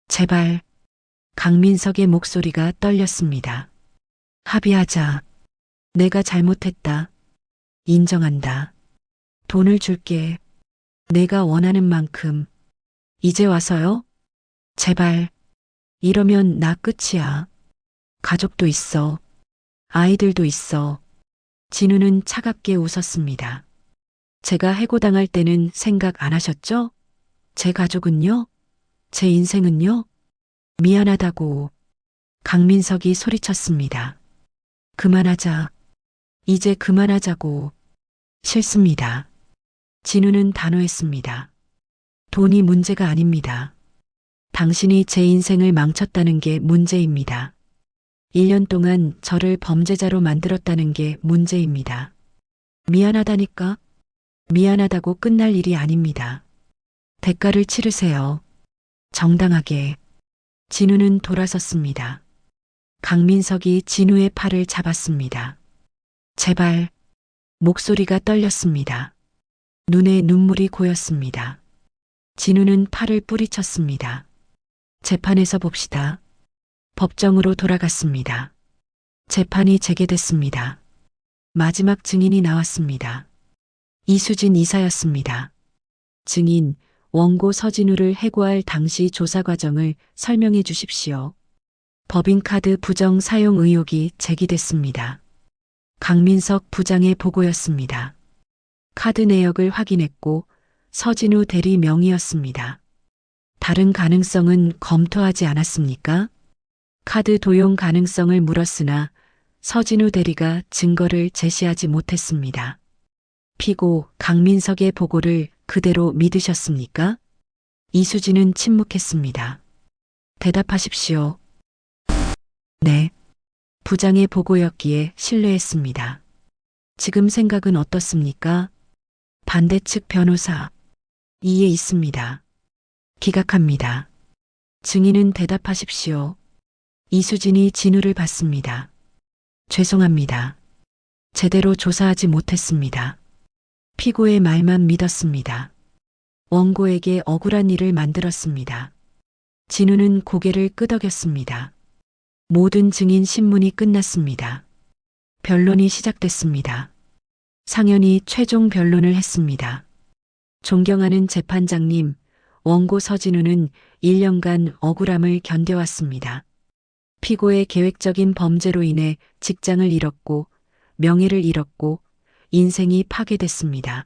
제발. 강민석의 목소리가 떨렸습니다. 합의하자. 내가 잘못했다. 인정한다. 돈을 줄게. 내가 원하는 만큼. 이제 와서요? 제발. 이러면 나 끝이야. 가족도 있어. 아이들도 있어. 진우는 차갑게 웃었습니다. 제가 해고당할 때는 생각 안 하셨죠? 제 가족은요? 제 인생은요? 미안하다고. 강민석이 소리쳤습니다. 그만하자. 이제 그만하자고. 싫습니다. 진우는 단호했습니다. 돈이 문제가 아닙니다. 당신이 제 인생을 망쳤다는 게 문제입니다. 1년 동안 저를 범죄자로 만들었다는 게 문제입니다. 미안하다니까? 미안하다고 끝날 일이 아닙니다. 대가를 치르세요. 정당하게. 진우는 돌아섰습니다. 강민석이 진우의 팔을 잡았습니다. 제발. 목소리가 떨렸습니다. 눈에 눈물이 고였습니다. 진우는 팔을 뿌리쳤습니다. 재판에서 봅시다. 법정으로 돌아갔습니다. 재판이 재개됐습니다. 마지막 증인이 나왔습니다. 이수진 이사였습니다. 증인, 원고 서진우를 해고할 당시 조사 과정을 설명해 주십시오. 법인카드 부정 사용 의혹이 제기됐습니다. 강민석 부장의 보고였습니다. 카드 내역을 확인했고 서진우 대리 명의였습니다. 다른 가능성은 검토하지 않았습니까? 카드 도용 가능성을 물었으나 서진우 대리가 증거를 제시하지 못했습니다. 피고 강민석의 보고를 그대로 믿으셨습니까? 이수진은 침묵했습니다. 대답하십시오. 네. 부장의 보고였기에 신뢰했습니다. 지금 생각은 어떻습니까? 반대측 변호사. 이해 있습니다. 기각합니다. 증인은 대답하십시오. 이수진이 진우를 받습니다. 죄송합니다. 제대로 조사하지 못했습니다. 피고의 말만 믿었습니다. 원고에게 억울한 일을 만들었습니다. 진우는 고개를 끄덕였습니다. 모든 증인 신문이 끝났습니다. 변론이 시작됐습니다. 상현이 최종 변론을 했습니다. 존경하는 재판장님, 원고 서진우는 1년간 억울함을 견뎌왔습니다. 피고의 계획적인 범죄로 인해 직장을 잃었고 명예를 잃었고 인생이 파괴됐습니다.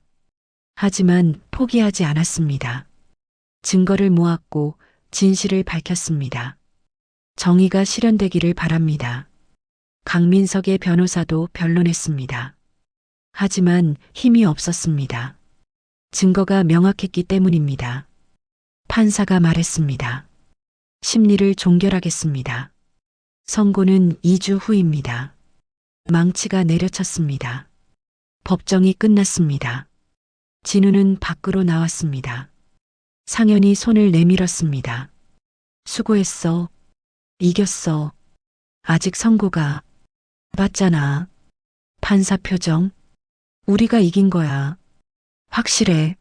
하지만 포기하지 않았습니다. 증거를 모았고 진실을 밝혔습니다. 정의가 실현되기를 바랍니다. 강민석의 변호사도 변론했습니다. 하지만 힘이 없었습니다. 증거가 명확했기 때문입니다. 판사가 말했습니다. 심리를 종결하겠습니다. 선고는 2주 후입니다. 망치가 내려쳤습니다. 법정이 끝났습니다. 진우는 밖으로 나왔습니다. 상현이 손을 내밀었습니다. 수고했어. 이겼어. 아직 선고가 맞잖아. 판사 표정. 우리가 이긴 거야. 확실해.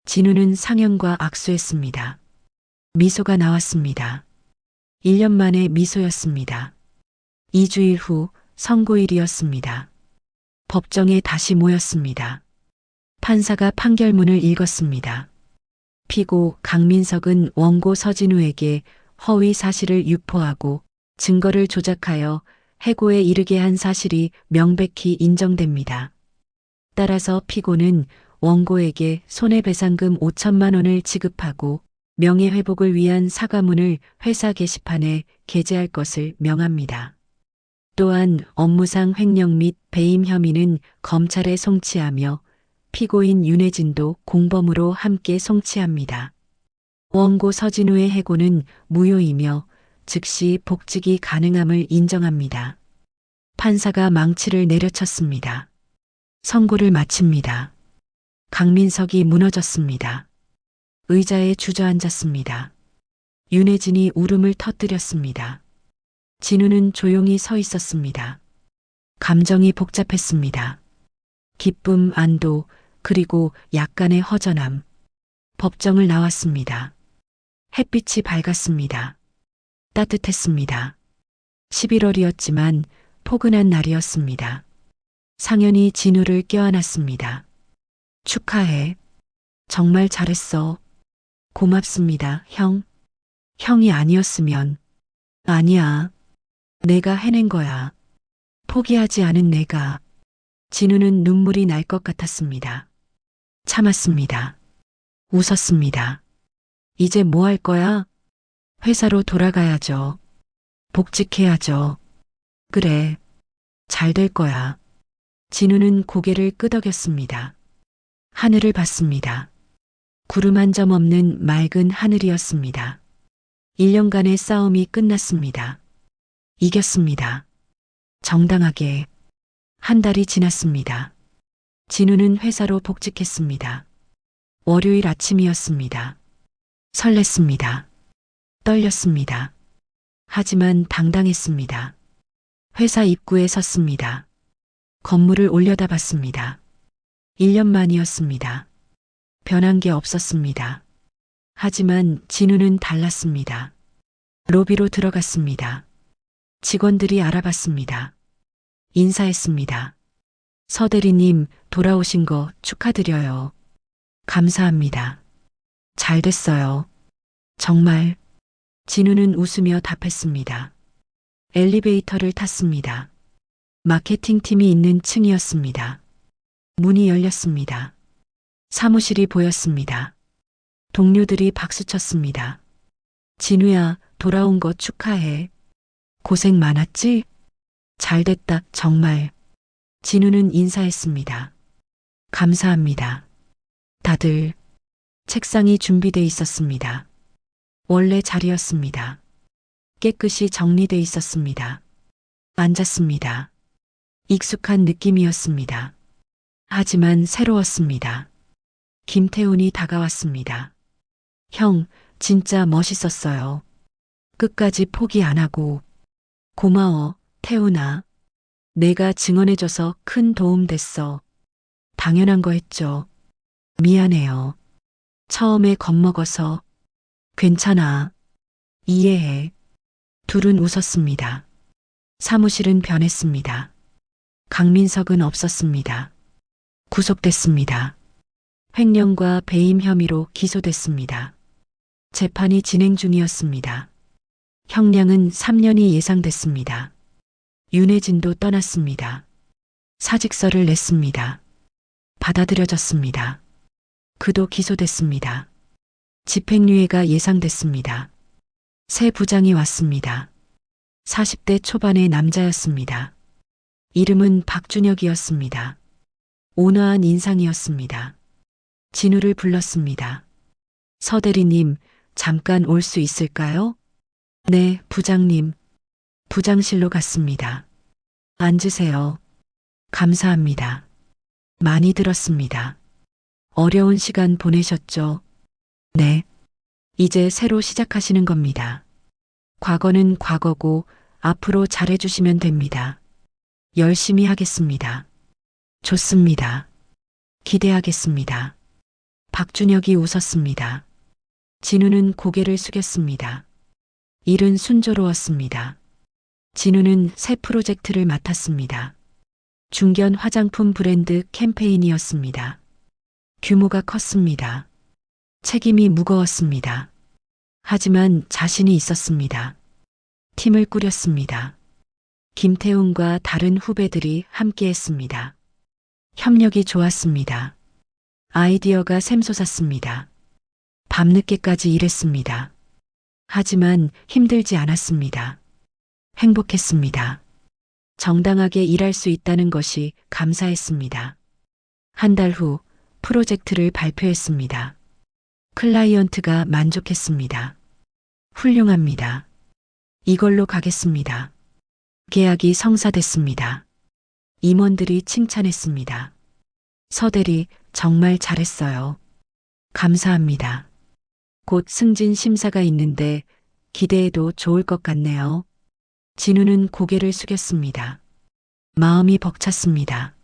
진우는 상현과 악수했습니다. 미소가 나왔습니다. 1년 만에 미소였습니다. 2주일 후 선고일이었습니다. 법정에 다시 모였습니다. 판사가 판결문을 읽었습니다. 피고 강민석은 원고 서진우에게 허위 사실을 유포하고 증거를 조작하여 해고에 이르게 한 사실이 명백히 인정됩니다. 따라서 피고는 원고에게 손해배상금 5천만 원을 지급하고 명예회복을 위한 사과문을 회사 게시판에 게재할 것을 명합니다. 또한 업무상 횡령 및 배임 혐의는 검찰에 송치하며 피고인 윤혜진도 공범으로 함께 송치합니다. 원고 서진우의 해고는 무효이며 즉시 복직이 가능함을 인정합니다. 판사가 망치를 내려쳤습니다. 선고를 마칩니다. 강민석이 무너졌습니다. 의자에 주저앉았습니다. 윤혜진이 울음을 터뜨렸습니다. 진우는 조용히 서 있었습니다. 감정이 복잡했습니다. 기쁨, 안도, 그리고 약간의 허전함. 법정을 나왔습니다. 햇빛이 밝았습니다. 따뜻했습니다. 11월이었지만 포근한 날이었습니다. 상현이 진우를 껴안았습니다. 축하해. 정말 잘했어. 고맙습니다, 형. 형이 아니었으면. 아니야. 내가 해낸 거야. 포기하지 않은 내가. 진우는 눈물이 날 것 같았습니다. 참았습니다. 웃었습니다. 이제 뭐 할 거야? 회사로 돌아가야죠. 복직해야죠. 그래. 잘 될 거야. 진우는 고개를 끄덕였습니다. 하늘을 봤습니다. 구름 한 점 없는 맑은 하늘이었습니다. 1년간의 싸움이 끝났습니다. 이겼습니다. 정당하게. 한 달이 지났습니다. 진우는 회사로 복직했습니다. 월요일 아침이었습니다. 설렜습니다. 떨렸습니다. 하지만 당당했습니다. 회사 입구에 섰습니다. 건물을 올려다봤습니다. 1년 만이었습니다. 변한 게 없었습니다. 하지만 진우는 달랐습니다. 로비로 들어갔습니다. 직원들이 알아봤습니다. 인사했습니다. 서 대리님 돌아오신 거 축하드려요. 감사합니다. 잘 됐어요. 정말. 진우는 웃으며 답했습니다. 엘리베이터를 탔습니다. 마케팅팀이 있는 층이었습니다. 문이 열렸습니다. 사무실이 보였습니다. 동료들이 박수쳤습니다. 진우야, 돌아온 거 축하해. 고생 많았지? 잘됐다, 정말. 진우는 인사했습니다. 감사합니다. 다들. 책상이 준비돼 있었습니다. 원래 자리였습니다. 깨끗이 정리돼 있었습니다. 앉았습니다. 익숙한 느낌이었습니다. 하지만 새로웠습니다. 김태훈이 다가왔습니다. 형, 진짜 멋있었어요. 끝까지 포기 안 하고. 고마워, 태훈아. 내가 증언해줘서 큰 도움 됐어. 당연한 거 했죠. 미안해요. 처음에 겁먹어서. 괜찮아. 이해해. 둘은 웃었습니다. 사무실은 변했습니다. 강민석은 없었습니다. 구속됐습니다. 횡령과 배임 혐의로 기소됐습니다. 재판이 진행 중이었습니다. 형량은 3년이 예상됐습니다. 윤혜진도 떠났습니다. 사직서를 냈습니다. 받아들여졌습니다. 그도 기소됐습니다. 집행유예가 예상됐습니다. 새 부장이 왔습니다. 40대 초반의 남자였습니다. 이름은 박준혁이었습니다. 온화한 인상이었습니다. 진우를 불렀습니다. 서대리님, 잠깐 올 수 있을까요? 네, 부장님. 부장실로 갔습니다. 앉으세요. 감사합니다. 많이 들었습니다. 어려운 시간 보내셨죠? 네. 이제 새로 시작하시는 겁니다. 과거는 과거고 앞으로 잘해주시면 됩니다. 열심히 하겠습니다. 좋습니다. 기대하겠습니다. 박준혁이 웃었습니다. 진우는 고개를 숙였습니다. 일은 순조로웠습니다. 진우는 새 프로젝트를 맡았습니다. 중견 화장품 브랜드 캠페인이었습니다. 규모가 컸습니다. 책임이 무거웠습니다. 하지만 자신이 있었습니다. 팀을 꾸렸습니다. 김태훈과 다른 후배들이 함께했습니다. 협력이 좋았습니다. 아이디어가 샘솟았습니다. 밤늦게까지 일했습니다. 하지만 힘들지 않았습니다. 행복했습니다. 정당하게 일할 수 있다는 것이 감사했습니다. 한 달 후 프로젝트를 발표했습니다. 클라이언트가 만족했습니다. 훌륭합니다. 이걸로 가겠습니다. 계약이 성사됐습니다. 임원들이 칭찬했습니다. 서대리, 정말 잘했어요. 감사합니다. 곧 승진 심사가 있는데 기대해도 좋을 것 같네요. 진우는 고개를 숙였습니다. 마음이 벅찼습니다.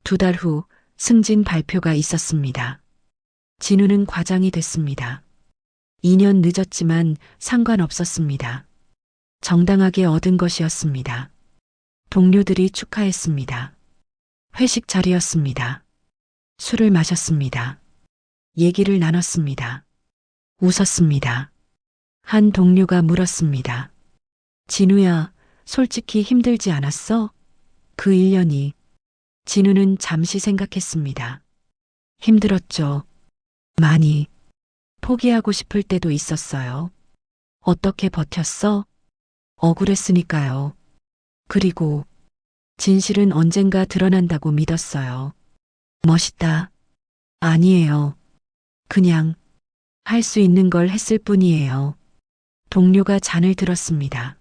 2달 후 승진 발표가 있었습니다. 진우는 과장이 됐습니다. 2년 늦었지만 상관없었습니다. 정당하게 얻은 것이었습니다. 동료들이 축하했습니다. 회식 자리였습니다. 술을 마셨습니다. 얘기를 나눴습니다. 웃었습니다. 한 동료가 물었습니다. 진우야, 솔직히 힘들지 않았어? 그 1년이. 진우는 잠시 생각했습니다. 힘들었죠. 많이. 포기하고 싶을 때도 있었어요. 어떻게 버텼어? 억울했으니까요. 그리고 진실은 언젠가 드러난다고 믿었어요. 멋있다. 아니에요. 그냥 할 수 있는 걸 했을 뿐이에요. 동료가 잔을 들었습니다.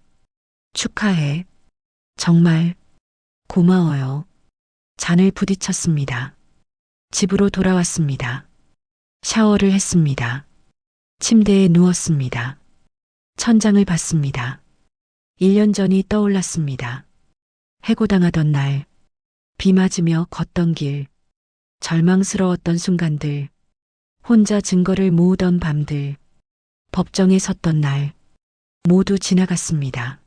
축하해. 정말 고마워요. 잔을 부딪혔습니다. 집으로 돌아왔습니다. 샤워를 했습니다. 침대에 누웠습니다. 천장을 봤습니다. 1년 전이 떠올랐습니다. 해고당하던 날, 비 맞으며 걷던 길, 절망스러웠던 순간들, 혼자 증거를 모으던 밤들, 법정에 섰던 날, 모두 지나갔습니다.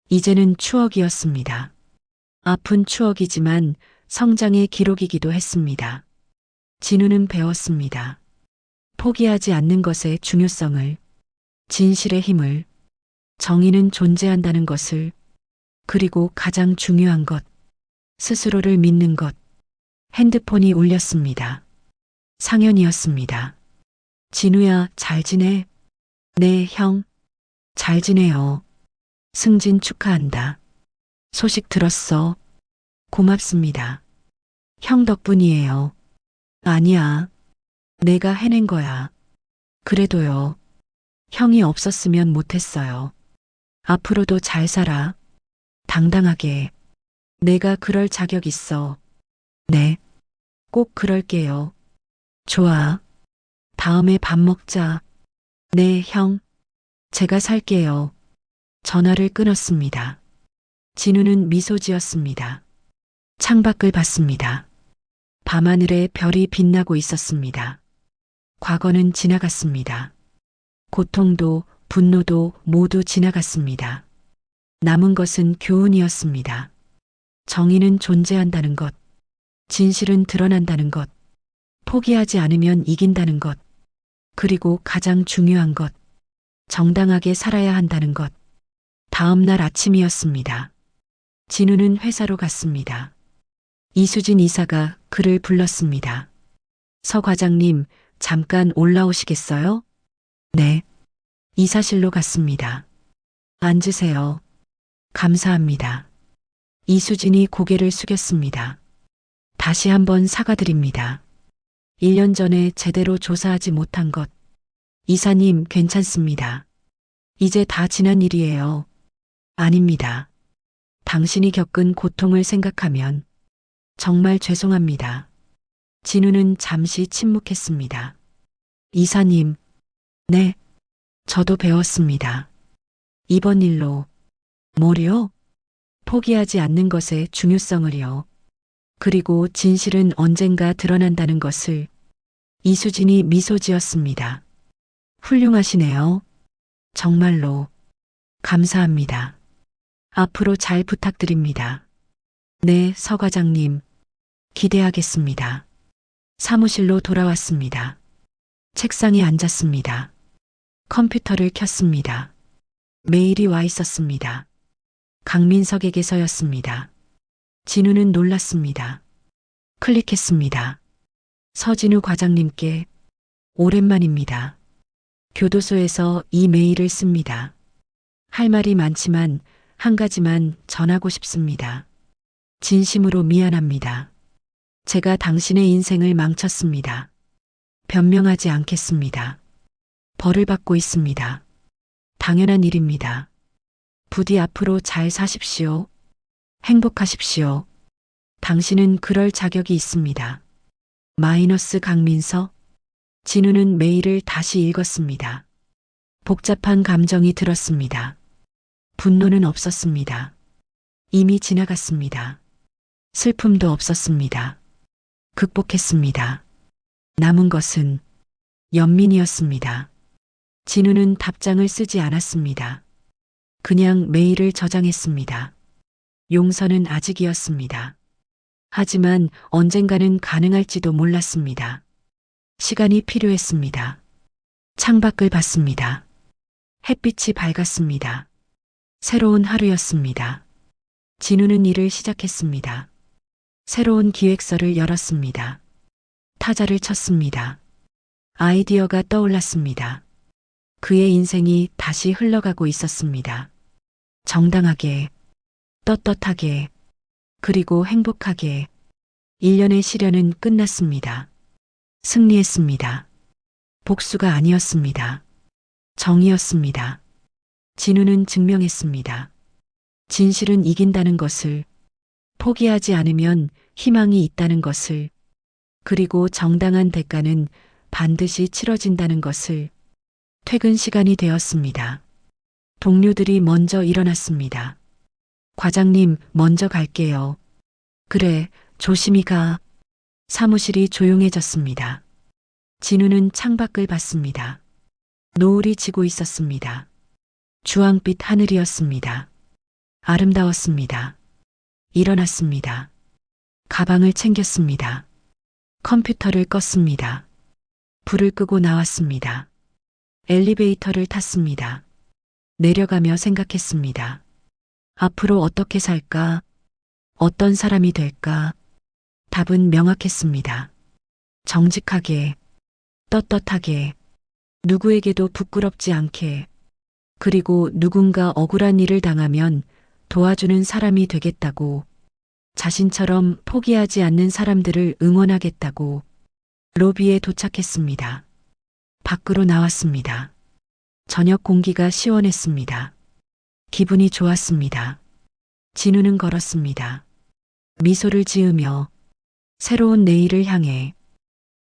이제는 추억이었습니다. 아픈 추억이지만 성장의 기록이기도 했습니다. 진우는 배웠습니다. 포기하지 않는 것의 중요성을, 진실의 힘을, 정의는 존재한다는 것을, 그리고 가장 중요한 것, 스스로를 믿는 것. 핸드폰이 울렸습니다. 상현이었습니다. 진우야, 잘 지내? 네, 형. 잘 지내요. 승진 축하한다. 소식 들었어. 고맙습니다. 형 덕분이에요. 아니야. 내가 해낸 거야. 그래도요. 형이 없었으면 못했어요. 앞으로도 잘 살아. 당당하게. 내가 그럴 자격 있어. 네. 꼭 그럴게요. 좋아. 다음에 밥 먹자. 네, 형. 제가 살게요. 전화를 끊었습니다. 진우는 미소 지었습니다. 창밖을 봤습니다. 밤하늘에 별이 빛나고 있었습니다. 과거는 지나갔습니다. 고통도 분노도 모두 지나갔습니다. 남은 것은 교훈이었습니다. 정의는 존재한다는 것, 진실은 드러난다는 것, 포기하지 않으면 이긴다는 것, 그리고 가장 중요한 것, 정당하게 살아야 한다는 것. 다음 날 아침이었습니다. 진우는 회사로 갔습니다. 이수진 이사가 그를 불렀습니다. 서 과장님, 잠깐 올라오시겠어요? 네. 이사실로 갔습니다. 앉으세요. 감사합니다. 이수진이 고개를 숙였습니다. 다시 한번 사과드립니다. 1년 전에 제대로 조사하지 못한 것. 이사님, 괜찮습니다. 이제 다 지난 일이에요. 아닙니다. 당신이 겪은 고통을 생각하면 정말 죄송합니다. 진우는 잠시 침묵했습니다. 이사님, 네, 저도 배웠습니다. 이번 일로, 뭐요? 포기하지 않는 것의 중요성을요. 그리고 진실은 언젠가 드러난다는 것을. 이수진이 미소 지었습니다. 훌륭하시네요. 정말로. 감사합니다. 앞으로 잘 부탁드립니다. 네, 서 과장님. 기대하겠습니다. 사무실로 돌아왔습니다. 책상에 앉았습니다. 컴퓨터를 켰습니다. 메일이 와 있었습니다. 강민석에게서였습니다. 진우는 놀랐습니다. 클릭했습니다. 서진우 과장님께 오랜만입니다. 교도소에서 이 메일을 씁니다. 할 말이 많지만 한 가지만 전하고 싶습니다. 진심으로 미안합니다. 제가 당신의 인생을 망쳤습니다. 변명하지 않겠습니다. 벌을 받고 있습니다. 당연한 일입니다. 부디 앞으로 잘 사십시오. 행복하십시오. 당신은 그럴 자격이 있습니다. 마이너스 강민서. 진우는 메일을 다시 읽었습니다. 복잡한 감정이 들었습니다. 분노는 없었습니다. 이미 지나갔습니다. 슬픔도 없었습니다. 극복했습니다. 남은 것은 연민이었습니다. 진우는 답장을 쓰지 않았습니다. 그냥 메일을 저장했습니다. 용서는 아직이었습니다. 하지만 언젠가는 가능할지도 몰랐습니다. 시간이 필요했습니다. 창밖을 봤습니다. 햇빛이 밝았습니다. 새로운 하루였습니다. 진우는 일을 시작했습니다. 새로운 기획서를 열었습니다. 타자를 쳤습니다. 아이디어가 떠올랐습니다. 그의 인생이 다시 흘러가고 있었습니다. 정당하게, 떳떳하게, 그리고 행복하게. 1년의 시련은 끝났습니다. 승리했습니다. 복수가 아니었습니다. 정의였습니다. 진우는 증명했습니다. 진실은 이긴다는 것을, 포기하지 않으면 희망이 있다는 것을, 그리고 정당한 대가는 반드시 치러진다는 것을. 퇴근 시간이 되었습니다. 동료들이 먼저 일어났습니다. 과장님, 먼저 갈게요. 그래, 조심히 가. 사무실이 조용해졌습니다. 진우는 창밖을 봤습니다. 노을이 지고 있었습니다. 주황빛 하늘이었습니다. 아름다웠습니다. 일어났습니다. 가방을 챙겼습니다. 컴퓨터를 껐습니다. 불을 끄고 나왔습니다. 엘리베이터를 탔습니다. 내려가며 생각했습니다. 앞으로 어떻게 살까? 어떤 사람이 될까? 답은 명확했습니다. 정직하게, 떳떳하게, 누구에게도 부끄럽지 않게, 그리고 누군가 억울한 일을 당하면 도와주는 사람이 되겠다고, 자신처럼 포기하지 않는 사람들을 응원하겠다고. 로비에 도착했습니다. 밖으로 나왔습니다. 저녁 공기가 시원했습니다. 기분이 좋았습니다. 진우는 걸었습니다. 미소를 지으며 새로운 내일을 향해